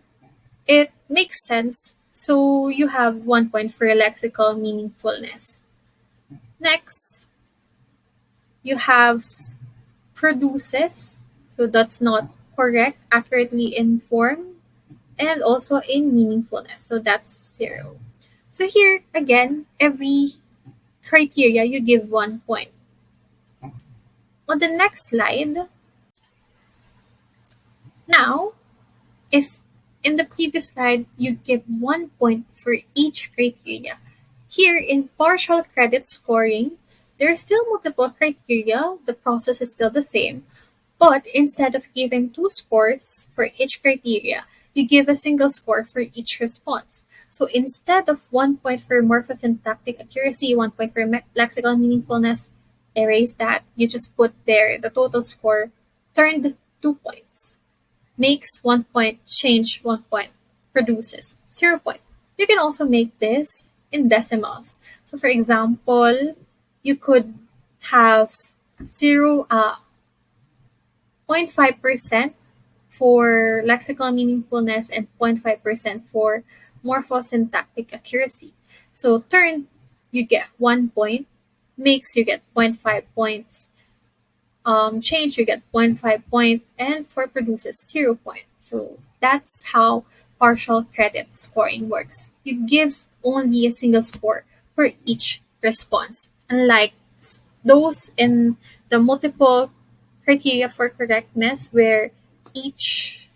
it makes sense. So you have 1 point for lexical meaningfulness. Next, you have produces. So that's not correct accurately in form and also in meaningfulness. So that's 0. So here, again, every criteria you give 1 point. On the next slide, now, if in the previous slide you give 1 point for each criteria, here in partial credit scoring, there are still multiple criteria, the process is still the same, but instead of giving 2 scores for each criteria, you give a single score for each response. So instead of 1 point for morphosyntactic accuracy, 1 point for lexical meaningfulness, erase that. You just put there the total score, turned 2 points. Makes 1 point, change 1 point, produces 0 point. You can also make this in decimals. So for example, you could have 0.5% for lexical meaningfulness and 0.5% for morphosyntactic accuracy. So turn, you get 1 point, mix, you get 0.5 points, change, you get 0.5 point, and for produces 0 point. So that's how partial credit scoring works. You give only a single score for each response, unlike those in the multiple criteria for correctness where each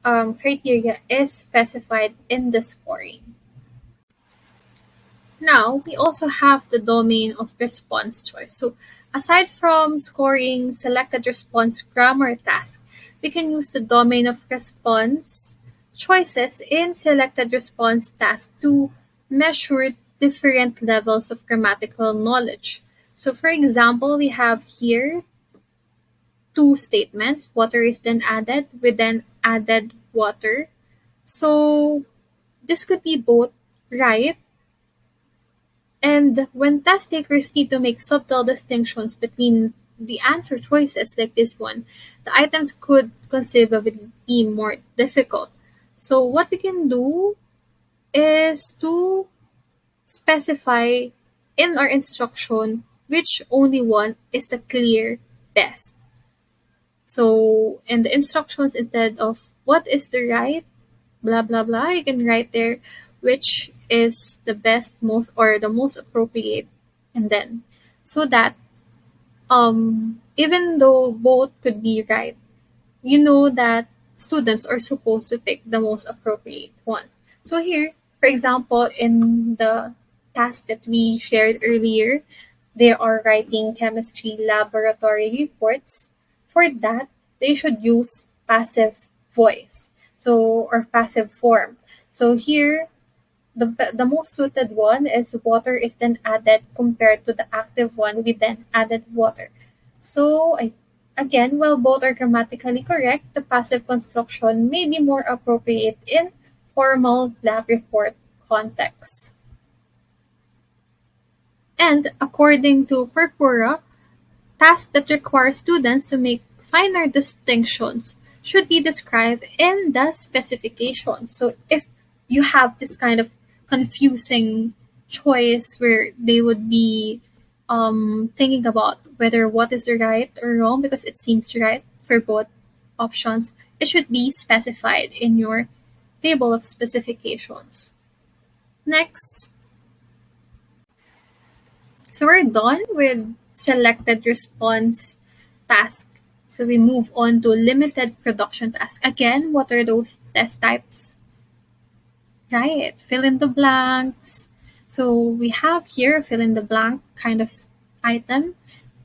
criteria is specified in the scoring. Now, we also have the domain of response choice. So, aside from scoring selected response grammar task, we can use the domain of response choices in selected response task to measure different levels of grammatical knowledge. So, for example, we have here two statements. Water is then added. We then added water. So, this could be both right. And when test takers need to make subtle distinctions between the answer choices like this one, the items could conceivably be more difficult. So what we can do is to specify in our instruction which only one is the clear best. So in the instructions, instead of what is the right blah blah blah, you can write there which is the best, most, or the most appropriate, and then so that even though both could be right, you know that students are supposed to pick the most appropriate one. So here, for example, in the task that we shared earlier, they are writing chemistry laboratory reports. For that, they should use passive voice. So, or passive form. So here, the most suited one is water is then added compared to the active one, we then added water. So again, while both are grammatically correct, the passive construction may be more appropriate in formal lab report contexts. And according to Purpura, tasks that require students to make finer distinctions should be described in the specification. So if you have this kind of confusing choice where they would be thinking about whether what is right or wrong because it seems right for both options, it should be specified in your table of specifications. Next, so we're done with selected response task. So we move on to limited production task. Again, what are those test types? Right, fill in the blanks. So we have here a fill in the blank kind of item.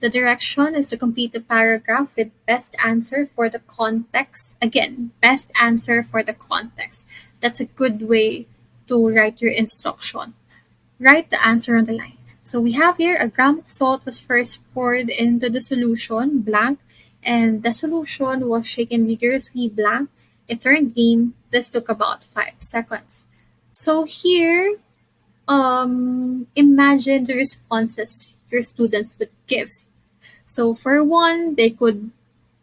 The direction is to complete the paragraph with best answer for the context. Again, best answer for the context. That's a good way to write your instruction. Write the answer on the line. So we have here a gram of salt was first poured into the solution, blank, and the solution was shaken vigorously, blank. It turned green. This took about 5 seconds. So here, imagine the responses your students would give. So for one, they could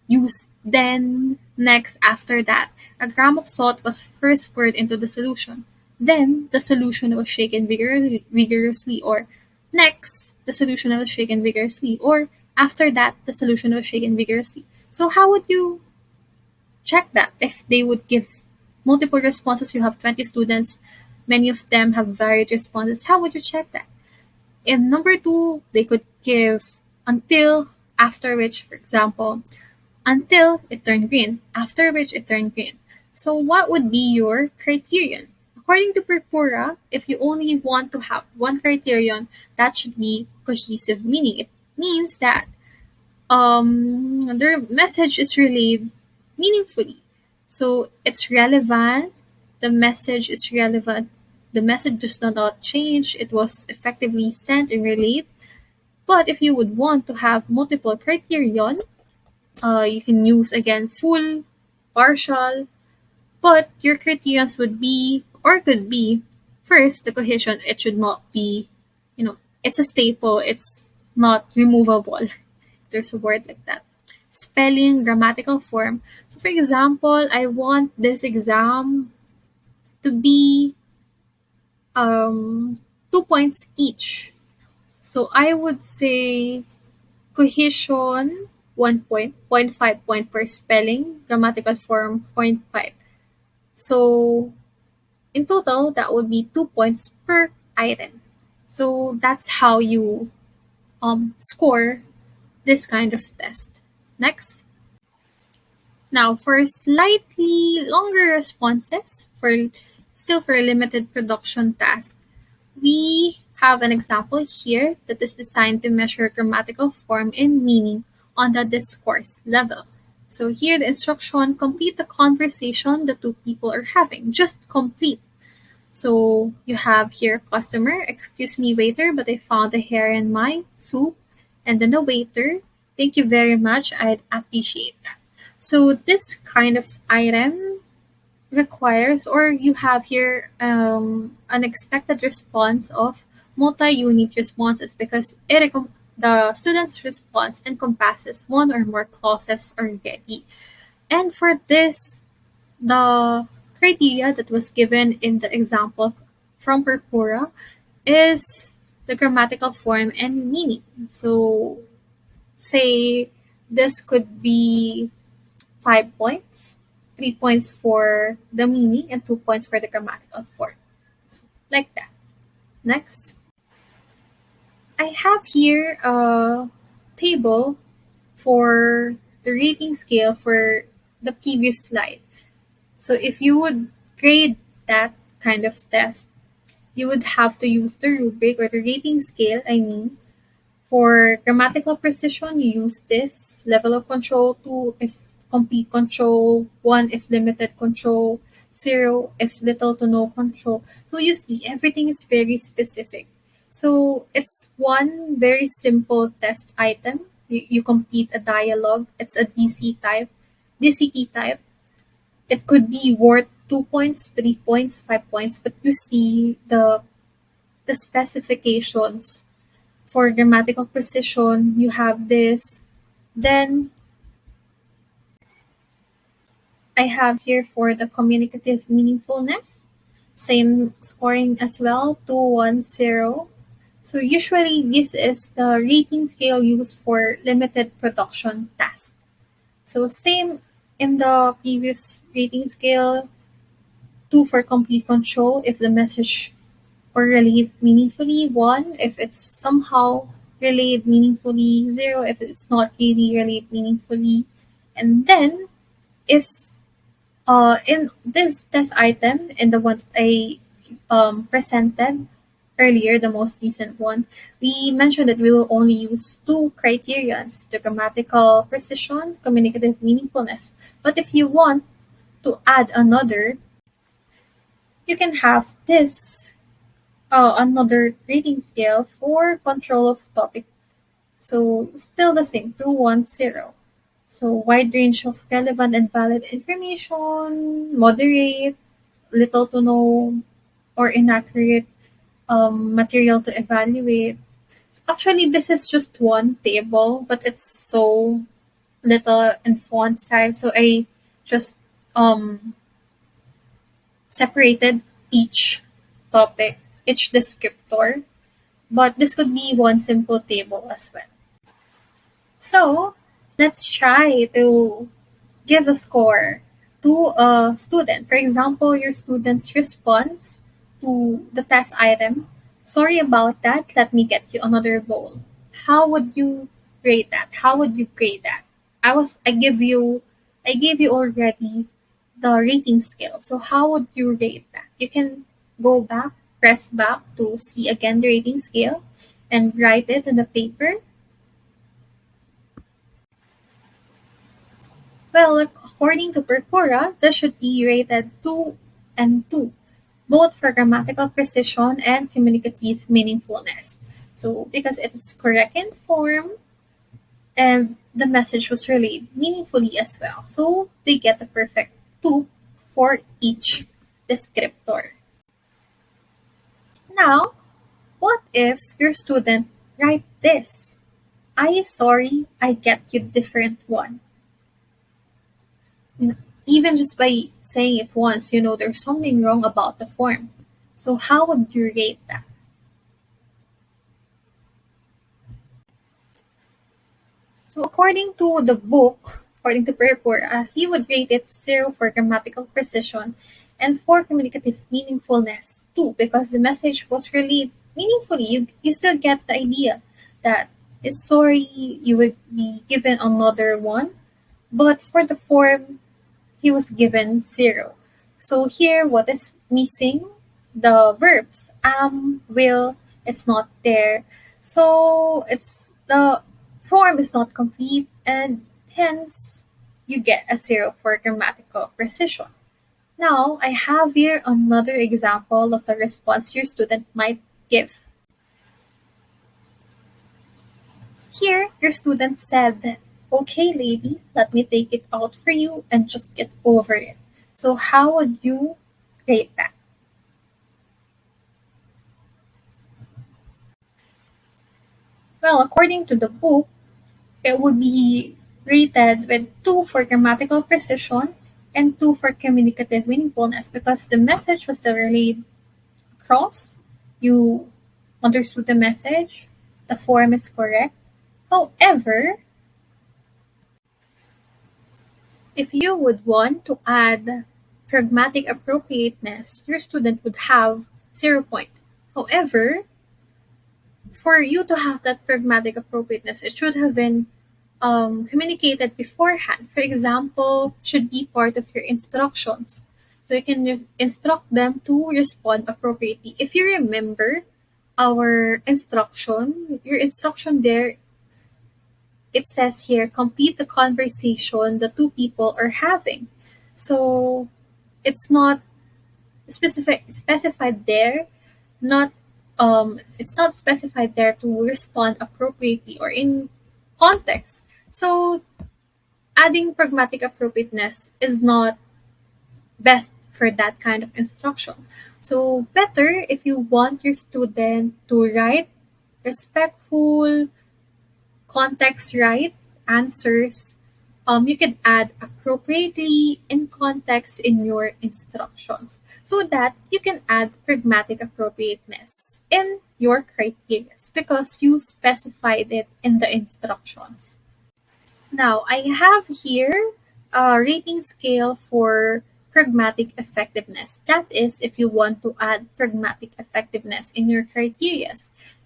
use then, next, after that. A gram of salt was first poured into the solution. Then the solution was shaken vigorously, or next, the solution was shaken vigorously, or after that, the solution was shaken vigorously. So how would you check that? If they would give multiple responses, you have 20 students, many of them have varied responses. How would you check that? In number two, they could give until, after which, for example, until it turned green, after which it turned green. So what would be your criterion? According to Purpura, if you only want to have one criterion, that should be cohesive meaning. It means that their message is relayed meaningfully. So it's relevant, the message is relevant, the message does not change, it was effectively sent and relayed. But if you would want to have multiple criterion, you can use again full, partial, but your criterions would be or could be first the cohesion. It should not be, it's a staple. It's not removable. There's a word like that. spelling, grammatical form. So for example, I want this exam to be 2 points each. So I would say cohesion 1 point, 0.5 point per spelling, grammatical form 0.5. So in total, that would be 2 points per item. So that's how you score this kind of test. Next. Now, for slightly longer responses, for a limited production task, we have an example here that is designed to measure grammatical form and meaning on the discourse level. So here the instruction, complete the conversation the two people are having. Just complete. So you have here customer, excuse me waiter, but I found a hair in my soup. And then the waiter, thank you very much, I'd appreciate that. So this kind of item requires, or you have here an expected response of multi-unit responses because the student's response encompasses one or more clauses already. And for this, the criteria that was given in the example from Purpura is the grammatical form and meaning. So, say this could be 5 points, 3 points for the meaning, and 2 points for the grammatical form. So, like that. Next, I have here a table for the rating scale for the previous slide. So if you would grade that kind of test, you would have to use the rubric or the rating scale, I mean. For grammatical precision, you use this level of control 2 if complete control, 1 if limited control, 0 if little to no control. So you see, everything is very specific. So it's one very simple test item. You complete a dialogue. It's a DCE type. It could be worth 2 points, 3 points, 5 points, but you see the specifications for grammatical precision. You have this. Then I have here for the communicative meaningfulness, same scoring as well, 210. So usually this is the rating scale used for limited production tasks. So same in the previous rating scale, 2 for complete control if the message or relate meaningfully, 1 if it's somehow relayed meaningfully, 0 if it's not really relayed meaningfully. And then if in this test item, in the one that I presented earlier, the most recent one, we mentioned that we will only use two criterions, the grammatical precision, communicative meaningfulness. But if you want to add another, you can have this another rating scale for control of topic. So still the same, 210. So wide range of relevant and valid information, moderate, little to no or inaccurate material to evaluate. So actually, this is just one table, but it's so little in font size, so I just um, separated each topic, each descriptor. But this could be one simple table as well. So let's try to give a score to a student. For example, your student's response to the test item. Sorry about that. Let me get you another bowl. How would you rate that? How would you grade that? I gave you already the rating scale. So how would you rate that? You can go back, press back to see again the rating scale and write it in the paper. Well, according to Purpura, this should be rated 2 and 2, both for grammatical precision and communicative meaningfulness. So, because it is correct in form and the message was relayed meaningfully as well. So, they get the perfect 2 for each descriptor. Now, what if your student write this? I sorry, I get you different one. Even just by saying it once, you know there's something wrong about the form. So how would you rate that? So according to Perpor, he would rate it 0 for grammatical precision and for communicative meaningfulness too, because the message was really meaningfully. You still get the idea that is sorry, you would be given another one. But for the form, he was given 0. So here, what is missing? The verbs will, it's not there. So it's the form is not complete, and hence you get a 0 for grammatical precision. Now, I have here another example of a response your student might give. Here, your student said that, okay, lady, let me take it out for you and just get over it. So, how would you rate that? Well, according to the book, it would be rated with 2 for grammatical precision and 2 for communicative meaningfulness because the message was still relayed across. You understood the message, the form is correct. However, if you would want to add pragmatic appropriateness, your student would have 0 point. However, for you to have that pragmatic appropriateness, it should have been communicated beforehand. For example, should be part of your instructions. So you can instruct them to respond appropriately. If you remember your instruction there, it says here, complete the conversation the two people are having. So it's not specified there, not it's not specified there to respond appropriately or in context. So adding pragmatic appropriateness is not best for that kind of instruction. So better if you want your student to write respectful, context right answers, you can add appropriately in context in your instructions so that you can add pragmatic appropriateness in your criteria because you specified it in the instructions. Now, I have here a rating scale for pragmatic effectiveness. That is, if you want to add pragmatic effectiveness in your criteria.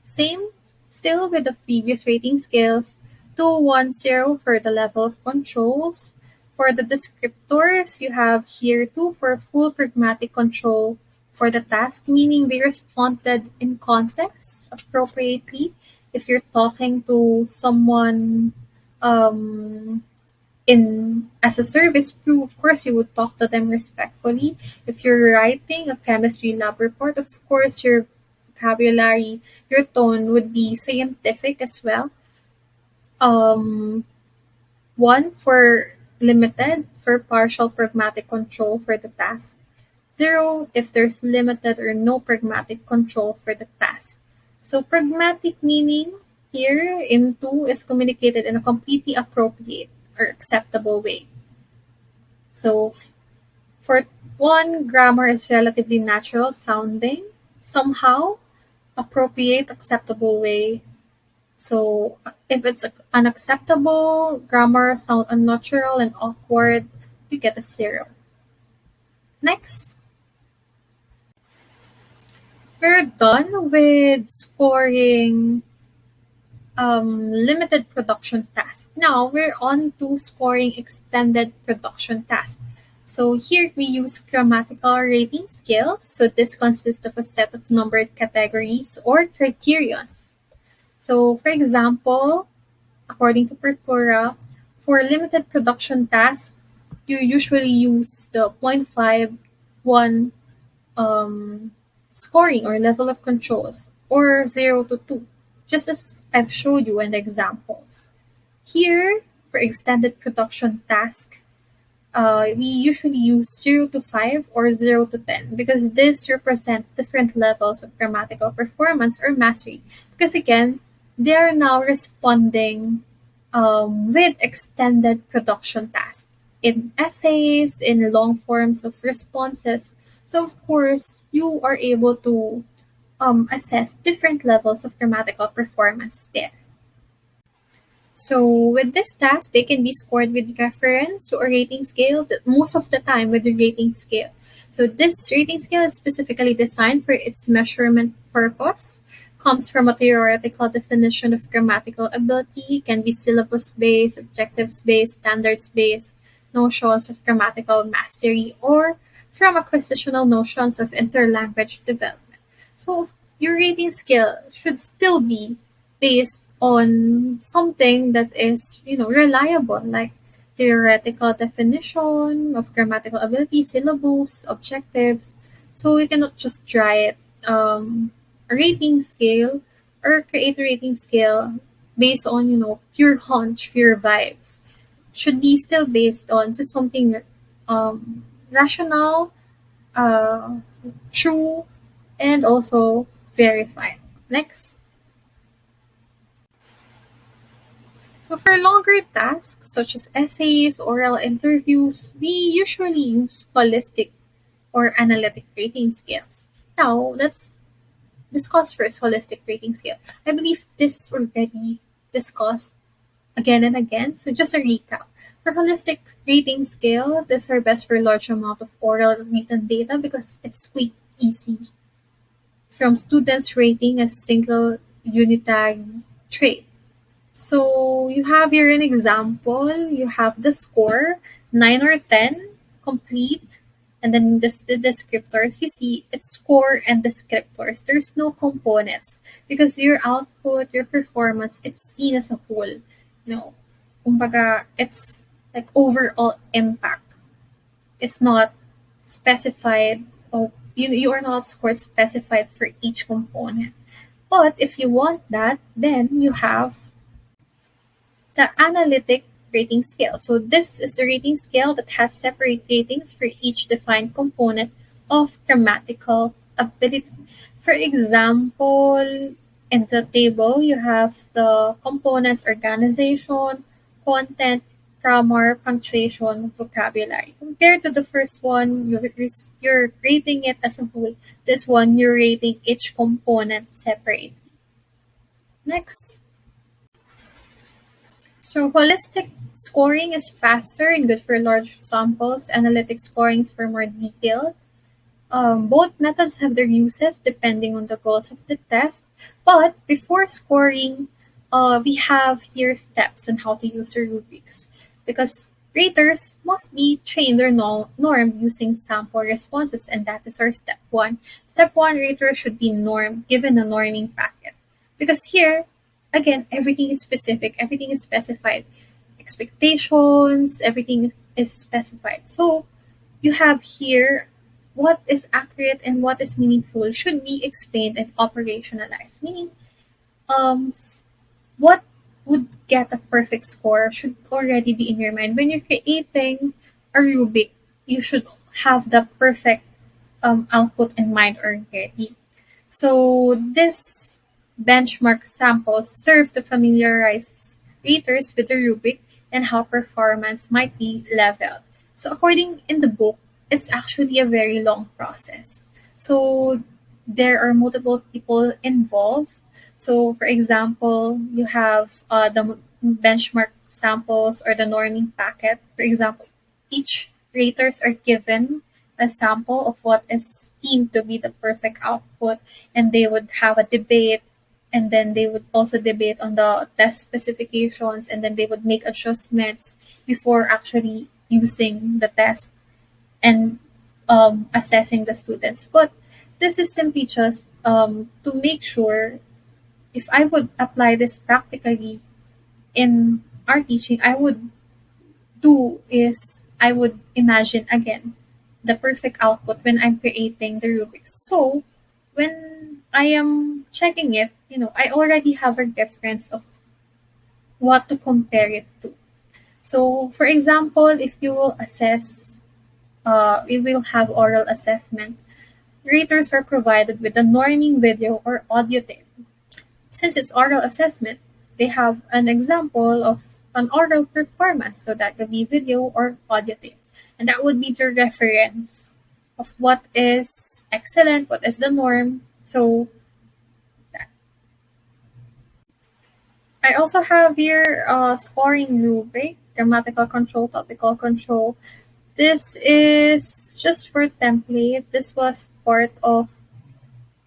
Same, still with the previous rating scales, 210 for the level of controls. For the descriptors, you have here 2 for full pragmatic control for the task, meaning they responded in context appropriately. If you're talking to someone um, in as a service crew, of course, you would talk to them respectfully. If you're writing a chemistry lab report, of course, your vocabulary, your tone would be scientific as well. Um, One for limited for partial pragmatic control for the task. 0 if there's limited or no pragmatic control for the task. So pragmatic meaning here in 2 is communicated in a completely appropriate or acceptable way. So for 1, grammar is relatively natural sounding, somehow appropriate, acceptable way. So if it's unacceptable, grammar sound unnatural and awkward, you get a 0. Next, we're done with scoring limited production task. Now we're on to scoring extended production task. So here we use grammatical rating scales. So this consists of a set of numbered categories or criterions. So for example, according to Perpora, for limited production tasks, you usually use the 0.51 scoring or level of controls or 0 to 2, just as I've showed you in the examples. Here, for extended production task, we usually use 0 to 5 or 0 to 10 because this represent different levels of grammatical performance or mastery. Because again, they are now responding with extended production task. in essays, in long forms of responses. So of course, you are able to assess different levels of grammatical performance there. So with this task, they can be scored with reference to a rating scale, most of the time with the rating scale. So this rating scale is specifically designed for its measurement purpose, comes from a theoretical definition of grammatical ability, can be syllabus-based, objectives-based, standards-based notions of grammatical mastery, or from acquisitional notions of interlanguage development. So your rating scale should still be based on something that is, reliable, like theoretical definition of grammatical ability, syllabus, objectives. So you cannot just try it a rating scale or create a rating scale based on, pure hunch, pure vibes. Should be still based on just something rational, uh, true, and also verified. Next. So for longer tasks such as essays, oral interviews, we usually use holistic or analytic rating scales. Now, let's discuss first holistic rating scale. I believe this is already discussed again and again, so just a recap. For holistic rating scale, these are best for large amount of oral written data because it's quick, easy. From students rating a single unitary trait. So you have here an example. You have the score 9 or 10 complete, and then the descriptors. You see it's score and descriptors. There's no components because your output, your performance, it's seen as a whole. Kumbaga, it's like overall impact. It's not specified. Or you are not scored specified for each component. But if you want that, then you have the analytic rating scale. So this is the rating scale that has separate ratings for each defined component of grammatical ability. For example, in the table, you have the components organization, content, grammar, punctuation, vocabulary. Compared to the first one, you're rating it as a whole. This one, you're rating each component separately. Next. So holistic scoring is faster and good for large samples. Analytic scoring is for more detailed. Both methods have their uses depending on the goals of the test. But before scoring, we have here steps on how to use the rubrics. Because raters must be trained or norm using sample responses, and that is our step one. Step one, rater should be normed given a norming packet. Because here, again, everything is specific, everything is specified. Expectations, everything is specified. So you have here what is accurate and what is meaningful should be explained and operationalized. Meaning, what would get a perfect score should already be in your mind. When you're creating a rubric, you should have the perfect output in mind already. So this benchmark samples serve to familiarize readers with the rubric and how performance might be leveled. So according in the book, it's actually a very long process. So there are multiple people involved. So for example, you have the benchmark samples or the norming packet. For example, each raters are given a sample of what is deemed to be the perfect output, and they would have a debate, and then they would also debate on the test specifications, and then they would make adjustments before actually using the test and assessing the students. But this is simply just to make sure if I would apply this practically in our teaching, I would do is I would imagine again the perfect output when I'm creating the rubrics. So when I am checking it, I already have a reference of what to compare it to. So for example, if you will assess, we will have oral assessment. Raters are provided with a norming video or audio tape. Since it's oral assessment, they have an example of an oral performance. So that could be video or audio tape. And that would be the reference of what is excellent, what is the norm. So I also have here scoring rubric, grammatical control, topical control. This is just for template. This was part of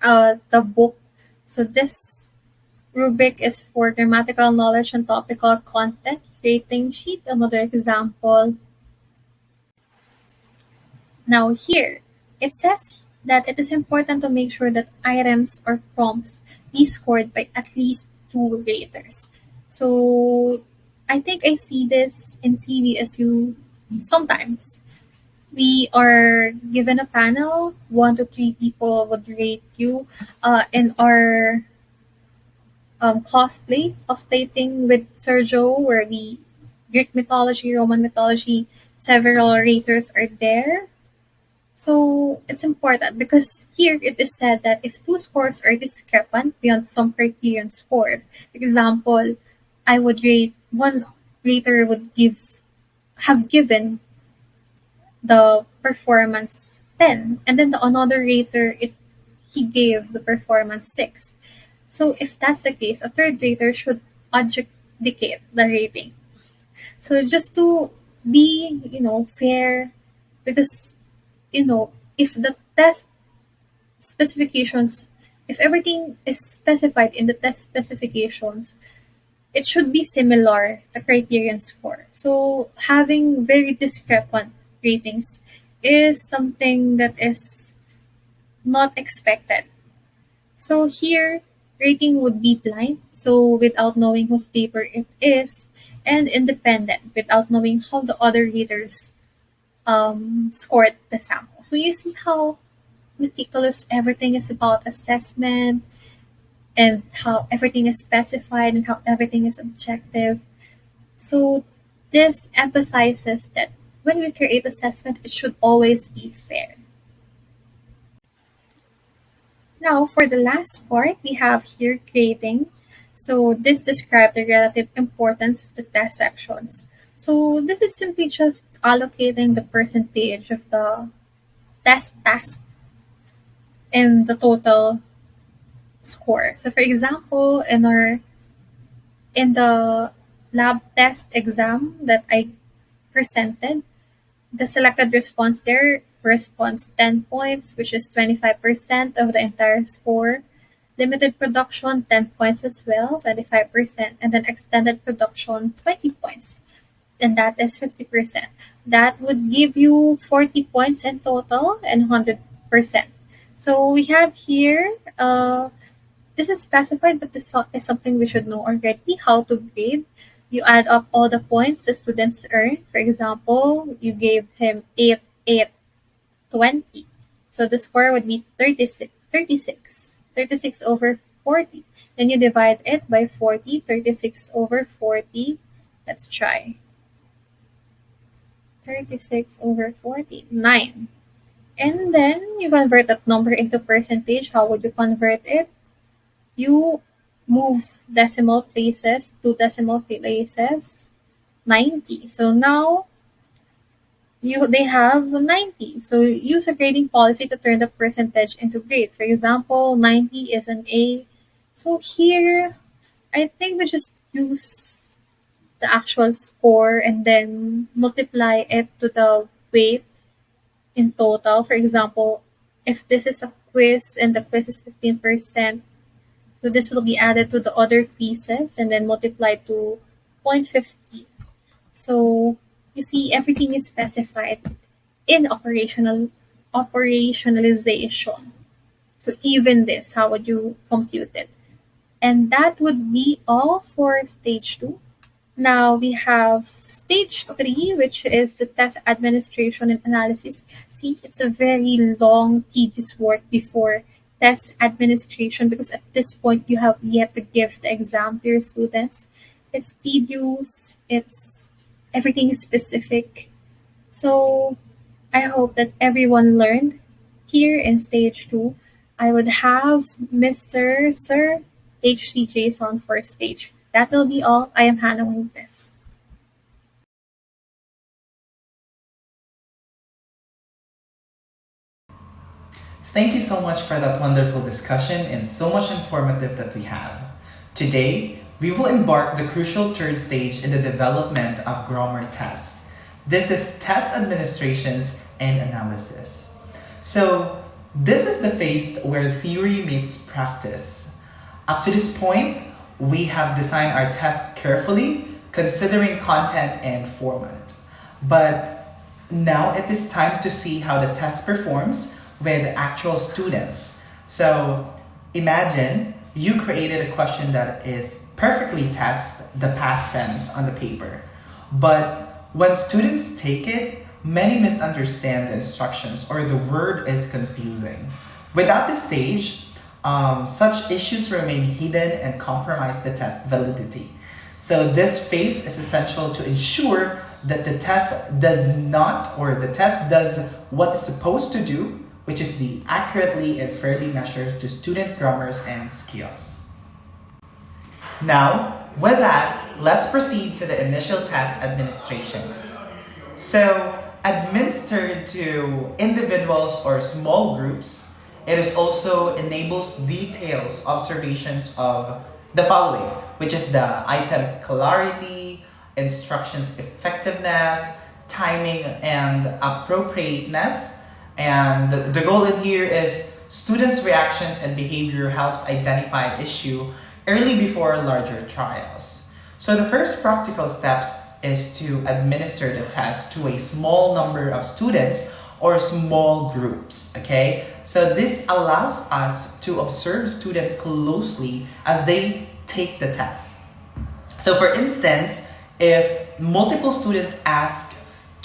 the book. So this rubric is for grammatical knowledge and topical content. Rating sheet, another example. Now here, it says that it is important to make sure that items or prompts be scored by at least 2 raters. So I think I see this in CVSU sometimes. We are given a panel, 1 to 3 people would rate you in our cosplay thing with Sergio, where we Greek mythology, Roman mythology, several raters are there. So it's important because here it is said that if two scores are discrepant beyond some criterion score, for example, I would rate one rater would have given the performance 10, and then the another rater he gave the performance 6. So if that's the case, a third rater should adjudicate the rating. So just to be, fair, because, if the test specifications, if everything is specified in the test specifications, it should be similar, the criterion score. So having very discrepant ratings is something that is not expected. So here, rating would be blind, so without knowing whose paper it is, and independent, without knowing how the other readers scored the sample. So you see how meticulous everything is about assessment, and how everything is specified, and how everything is objective. So this emphasizes that when we create assessment, it should always be fair. Now, for the last part, we have here grading. So this describes the relative importance of the test sections. So this is simply just allocating the percentage of the test task in the total score. So for example, in the lab test exam that I presented, the selected response there corresponds 10 points, which is 25% of the entire score. Limited production, 10 points as well, 25%. And then extended production, 20 points. And that is 50%. That would give you 40 points in total and 100%. So we have here, this is specified, but this is something we should know already, how to grade. You add up all the points the students earn. For example, you gave him 8, 8, 20. So the score would be 36 over 40. Then you divide it by 40, 36 over 40. Let's try. 36 over 40, 9. And then you convert that number into percentage. How would you convert it? You move decimal places, 2 decimal places, 90. So now they have 90. So use a grading policy to turn the percentage into grade. For example, 90 is an A. So here, I think we just use the actual score and then multiply it to the weight in total. For example, if this is a quiz and the quiz is 15%, so this will be added to the other quizzes and then multiplied to 0.50. So you see everything is specified in operationalization. So even this, how would you compute it? And that would be all for stage 2. Now we have stage 3, which is the test administration and analysis. See, it's a very long, tedious work before test administration, because at this point you have yet to give the exam to your students. It's tedious, everything is specific. So I hope that everyone learned here in stage 2. I would have Mr. Sir HC Jayson for stage. That will be all. I am handling this. Thank you so much for that wonderful discussion and so much informative that we have. Today, we will embark the crucial third stage in the development of grammar tests. This is test administrations and analysis. So, this is the phase where theory meets practice. Up to this point, we have designed our test carefully, considering content and format. But now it is time to see how the test performs with actual students. So imagine you created a question that is perfectly test the past tense on the paper. But when students take it, many misunderstand the instructions or the word is confusing. Without this stage, such issues remain hidden and compromise the test validity. So this phase is essential to ensure that the test does what it's supposed to do, which is the accurately and fairly measures to student grammars and skills. Now, with that, let's proceed to the initial test administrations. So, administered to individuals or small groups, it is also enables details observations of the following, which is the item clarity, instructions effectiveness, timing and appropriateness. And the goal in here is students' reactions and behavior helps identify an issue early before larger trials. So the first practical steps is to administer the test to a small number of students or small groups, okay? So this allows us to observe students closely as they take the test. So for instance, if multiple students ask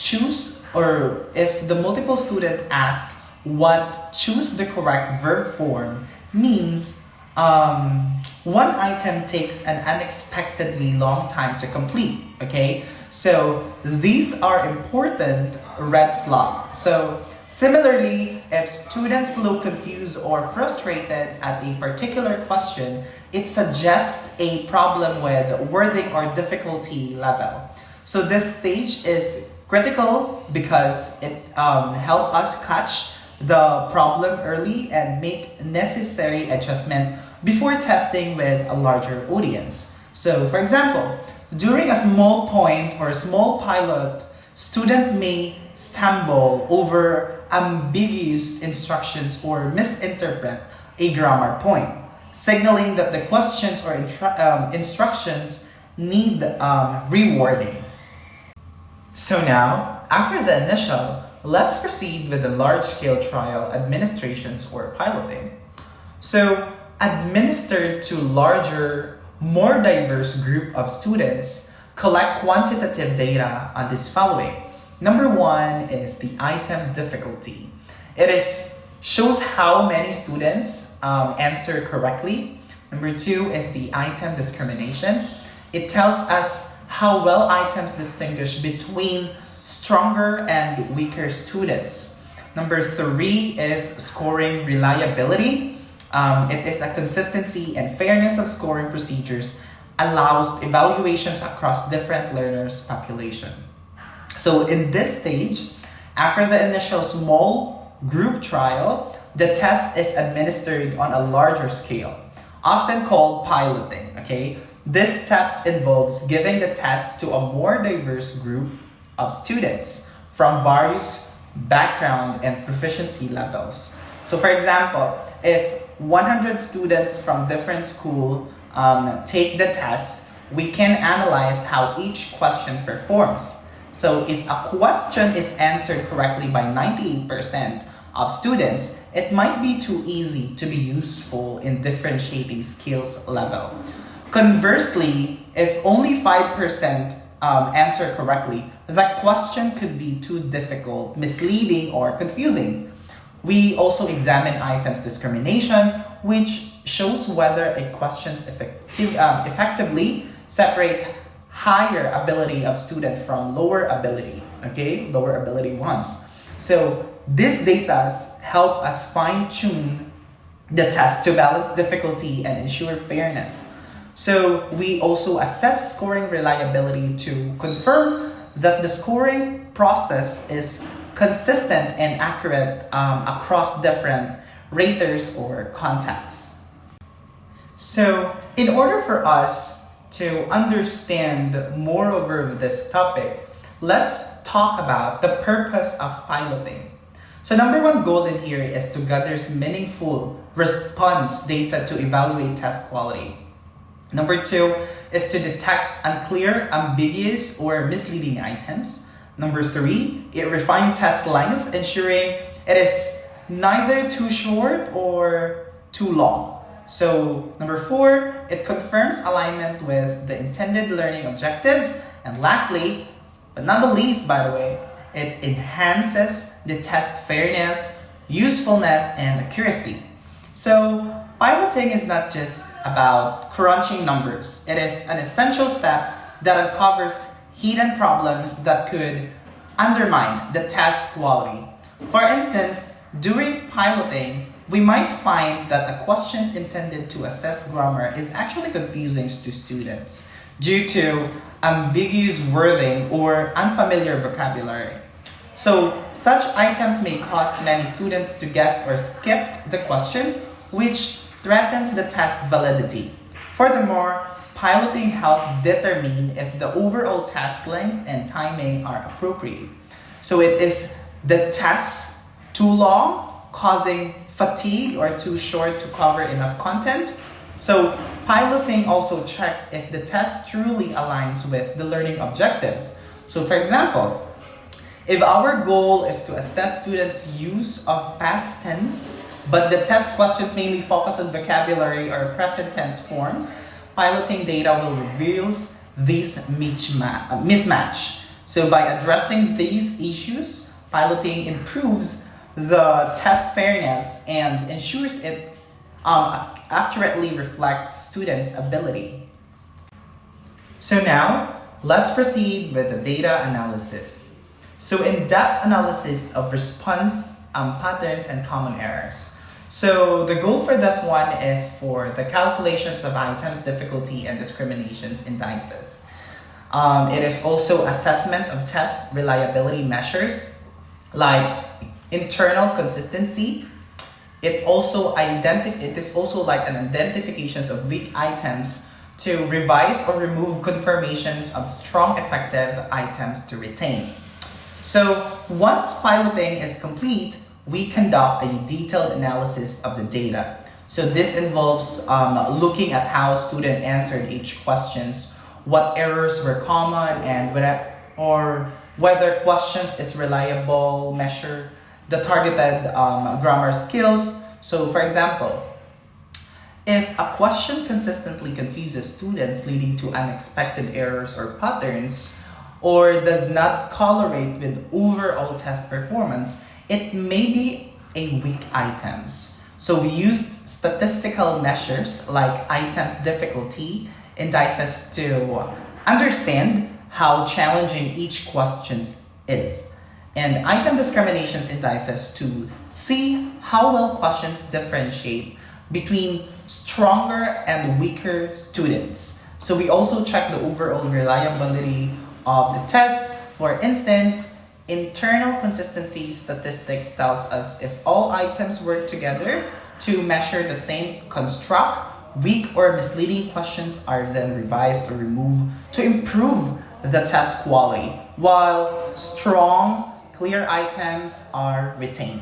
if the multiple student ask what choose the correct verb form means, one item takes an unexpectedly long time to complete, okay? So these are important red flags. So similarly, if students look confused or frustrated at a particular question, it suggests a problem with wording or difficulty level. So this stage is critical because it helps us catch the problem early and make necessary adjustment before testing with a larger audience. So for example, during a small point or a small pilot, student may stumble over ambiguous instructions or misinterpret a grammar point, signaling that the questions or instructions need rewording. So now, after the initial, let's proceed with the large-scale trial administrations or piloting. So, administered to larger, more diverse group of students, collect quantitative data on this following. Number one is the item difficulty. It shows how many students answer correctly. Number two is the item discrimination. It tells us how well items distinguish between stronger and weaker students. Number three is scoring reliability. It is a consistency and fairness of scoring procedures allows evaluations across different learners' population. So in this stage, after the initial small group trial, the test is administered on a larger scale, often called piloting, okay? This step involves giving the test to a more diverse group of students from various background and proficiency levels. So for example, if 100 students from different schools take the test, we can analyze how each question performs. So if a question is answered correctly by 98% of students, it might be too easy to be useful in differentiating skills level. Conversely, if only 5% answer correctly, the question could be too difficult, misleading, or confusing. We also examine items discrimination, which shows whether a questions effectively separate higher ability of student from lower ability, okay? Lower ability ones. So these data help us fine-tune the test to balance difficulty and ensure fairness. So we also assess scoring reliability to confirm that the scoring process is consistent and accurate across different raters or contacts. So in order for us to understand moreover of this topic, let's talk about the purpose of piloting. So number one goal in here is to gather meaningful response data to evaluate test quality. Number two is to detect unclear, ambiguous, or misleading items. Number three, it refined test length, ensuring it is neither too short or too long. So number four, it confirms alignment with the intended learning objectives. And lastly, but not the least, by the way, it enhances the test fairness, usefulness, and accuracy. So piloting is not just about crunching numbers. It is an essential step that uncovers hidden problems that could undermine the test quality. For instance, during piloting, we might find that a question intended to assess grammar is actually confusing to students due to ambiguous wording or unfamiliar vocabulary. So such items may cause many students to guess or skip the question, which threatens the test validity. Furthermore, piloting helps determine if the overall test length and timing are appropriate. So it is the test too long, causing fatigue, or too short to cover enough content. So piloting also checks if the test truly aligns with the learning objectives. So for example, if our goal is to assess students' use of past tense, but the test questions mainly focus on vocabulary or present tense forms, piloting data will reveal this mismatch. So by addressing these issues, piloting improves the test fairness and ensures it accurately reflects students' ability. So now, let's proceed with the data analysis. So in-depth analysis of response patterns and common errors. So the goal for this one is for the calculations of items, difficulty, and discriminations indices. It is also assessment of test reliability measures like internal consistency. It is also like an identifications of weak items to revise or remove confirmations of strong effective items to retain. So once piloting is complete, we conduct a detailed analysis of the data. So this involves looking at how students answered each questions, what errors were common, and whether questions is reliable, measure the targeted grammar skills. So for example, if a question consistently confuses students leading to unexpected errors or patterns, or does not correlate with overall test performance, it may be a weak items. So we use statistical measures like items difficulty indices to understand how challenging each question is, and item discriminations indices to see how well questions differentiate between stronger and weaker students. So we also check the overall reliability of the test. For instance, internal consistency statistics tells us if all items work together to measure the same construct, weak or misleading questions are then revised or removed to improve the test quality, while strong, clear items are retained.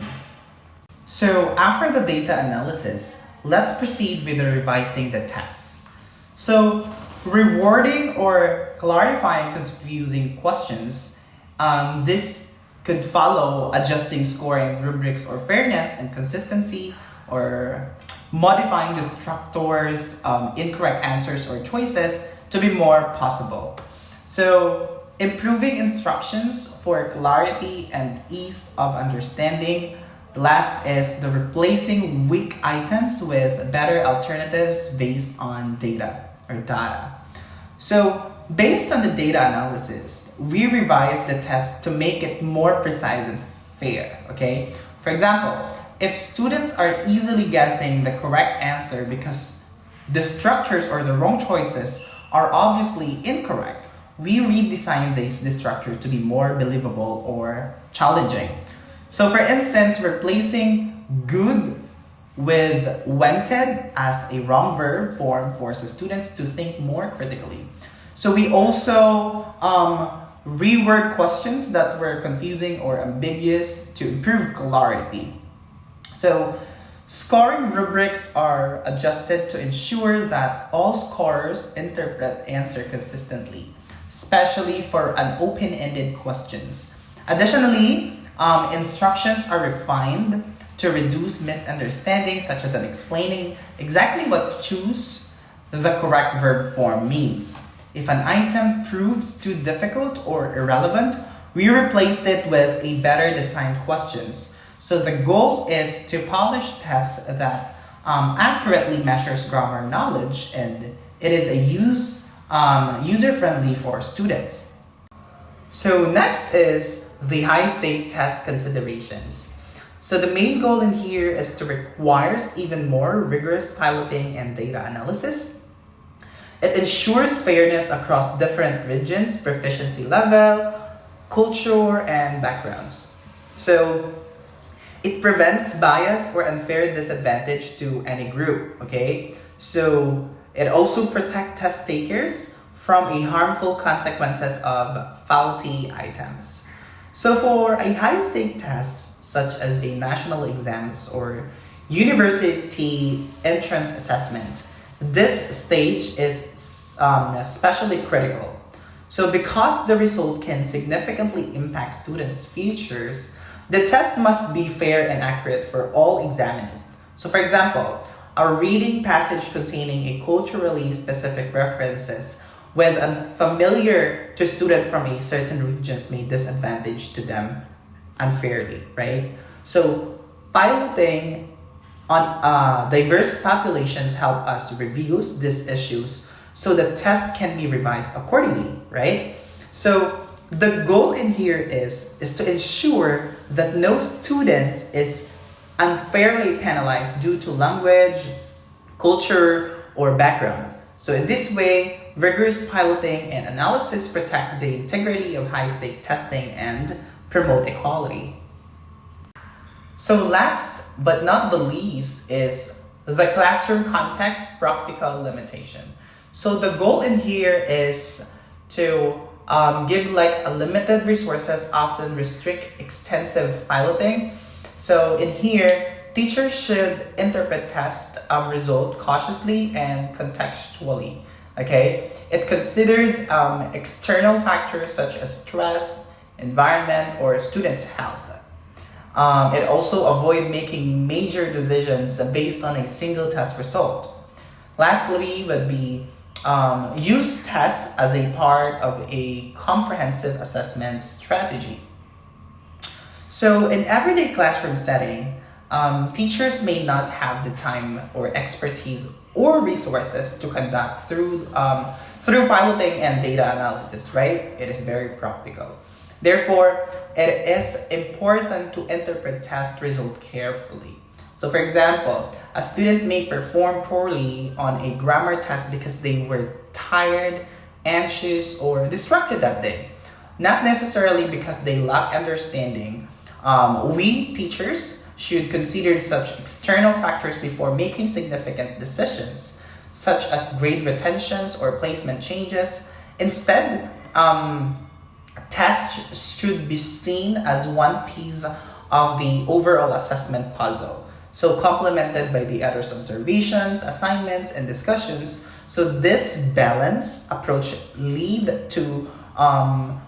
So after the data analysis, let's proceed with revising the tests. So rewarding or clarifying confusing questions, this could follow adjusting scoring rubrics or fairness and consistency, or modifying the structures, incorrect answers or choices to be more possible. So improving instructions for clarity and ease of understanding. Last is the replacing weak items with better alternatives based on data. So based on the data analysis, we revise the test to make it more precise and fair, okay? For example, if students are easily guessing the correct answer because the structures or the wrong choices are obviously incorrect, we redesign this structure to be more believable or challenging. So for instance, replacing good with "wented" as a wrong verb form forces students to think more critically. So we also reword questions that were confusing or ambiguous to improve clarity. So scoring rubrics are adjusted to ensure that all scorers interpret answer consistently, especially for an open-ended questions. Additionally, instructions are refined to reduce misunderstandings, such as explaining exactly what "choose the correct verb form" means. If an item proves too difficult or irrelevant, we replaced it with a better designed questions. So the goal is to polish tests that accurately measures grammar knowledge, and it is user-friendly for students. So next is the high-stake test considerations. So the main goal in here is to require even more rigorous piloting and data analysis. It ensures fairness across different regions, proficiency level, culture, and backgrounds. So it prevents bias or unfair disadvantage to any group, okay? So it also protects test takers from a harmful consequences of faulty items. So for a high-stake test, such as a national exams or university entrance assessment, this stage is especially critical. So because the result can significantly impact students' futures, the test must be fair and accurate for all examiners. So for example, a reading passage containing a culturally specific references when unfamiliar to students from a certain regions may disadvantage to them unfairly, right? So piloting on diverse populations help us review these issues so the test can be revised accordingly, right? So the goal in here is to ensure that no student is unfairly penalized due to language, culture, or background. So in this way, rigorous piloting and analysis protect the integrity of high-stake testing and promote equality. So last but not the least is the classroom context practical limitation. So the goal in here is to give like a limited resources, often restrict extensive piloting. So in here, teachers should interpret test result cautiously and contextually. Okay, it considers external factors such as stress, environment, or students' health. It also avoid making major decisions based on a single test result. Lastly, would be use tests as a part of a comprehensive assessment strategy. So in everyday classroom setting, teachers may not have the time or expertise or resources to conduct through piloting and data analysis, right? It is very practical. Therefore, it is important to interpret test result carefully. So for example, a student may perform poorly on a grammar test because they were tired, anxious, or distracted that day. Not necessarily because they lack understanding. We teachers should consider such external factors before making significant decisions, such as grade retentions or placement changes. Instead, tests should be seen as one piece of the overall assessment puzzle. So complemented by the other's observations, assignments, and discussions. So this balanced approach lead to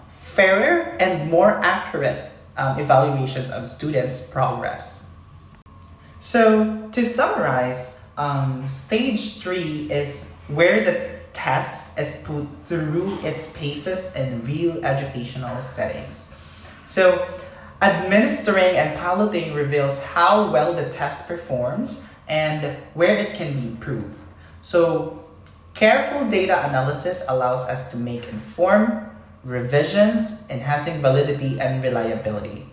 fairer and more accurate evaluations of students' progress. So to summarize, stage 3 is where the test is put through its paces in real educational settings. So administering and piloting reveals how well the test performs and where it can be improved. So careful data analysis allows us to make informed revisions, enhancing validity and reliability.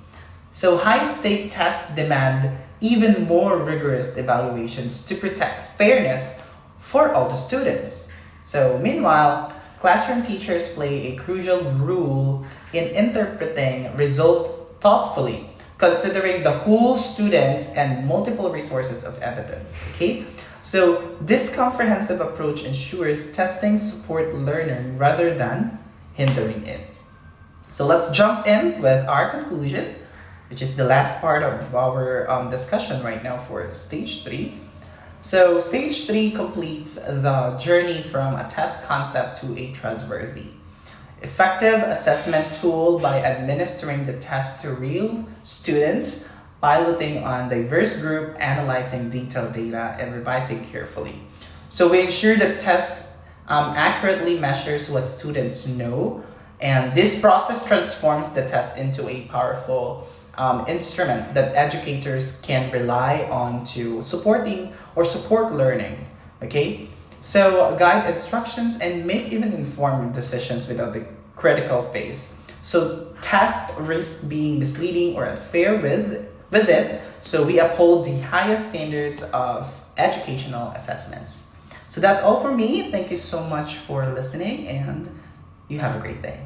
So high-stake tests demand even more rigorous evaluations to protect fairness for all the students. So meanwhile, classroom teachers play a crucial role in interpreting results thoughtfully considering the whole students and multiple resources of evidence. Okay, so this comprehensive approach ensures testing support learning rather than hindering it. So let's jump in with our conclusion, which is the last part of our discussion right now for stage 3. So stage 3 completes the journey from a test concept to a trustworthy, effective assessment tool by administering the test to real students, piloting on diverse group, analyzing detailed data, and revising carefully. So we ensure the test accurately measures what students know, and this process transforms the test into a powerful instrument that educators can rely on to supporting or support learning. Okay, so guide instructions and make even informed decisions without the critical phase. So test risk being misleading or unfair with it. So we uphold the highest standards of educational assessments. So that's all for me. Thank you so much for listening, and you have a great day.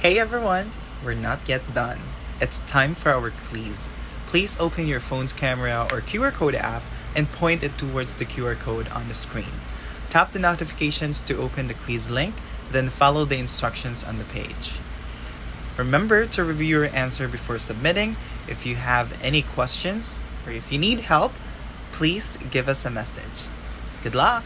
Hey everyone, we're not yet done. It's time for our quiz. Please open your phone's camera or QR code app and point it towards the QR code on the screen. Tap the notifications to open the quiz link, then follow the instructions on the page. Remember to review your answer before submitting. If you have any questions or if you need help, please give us a message. Good luck!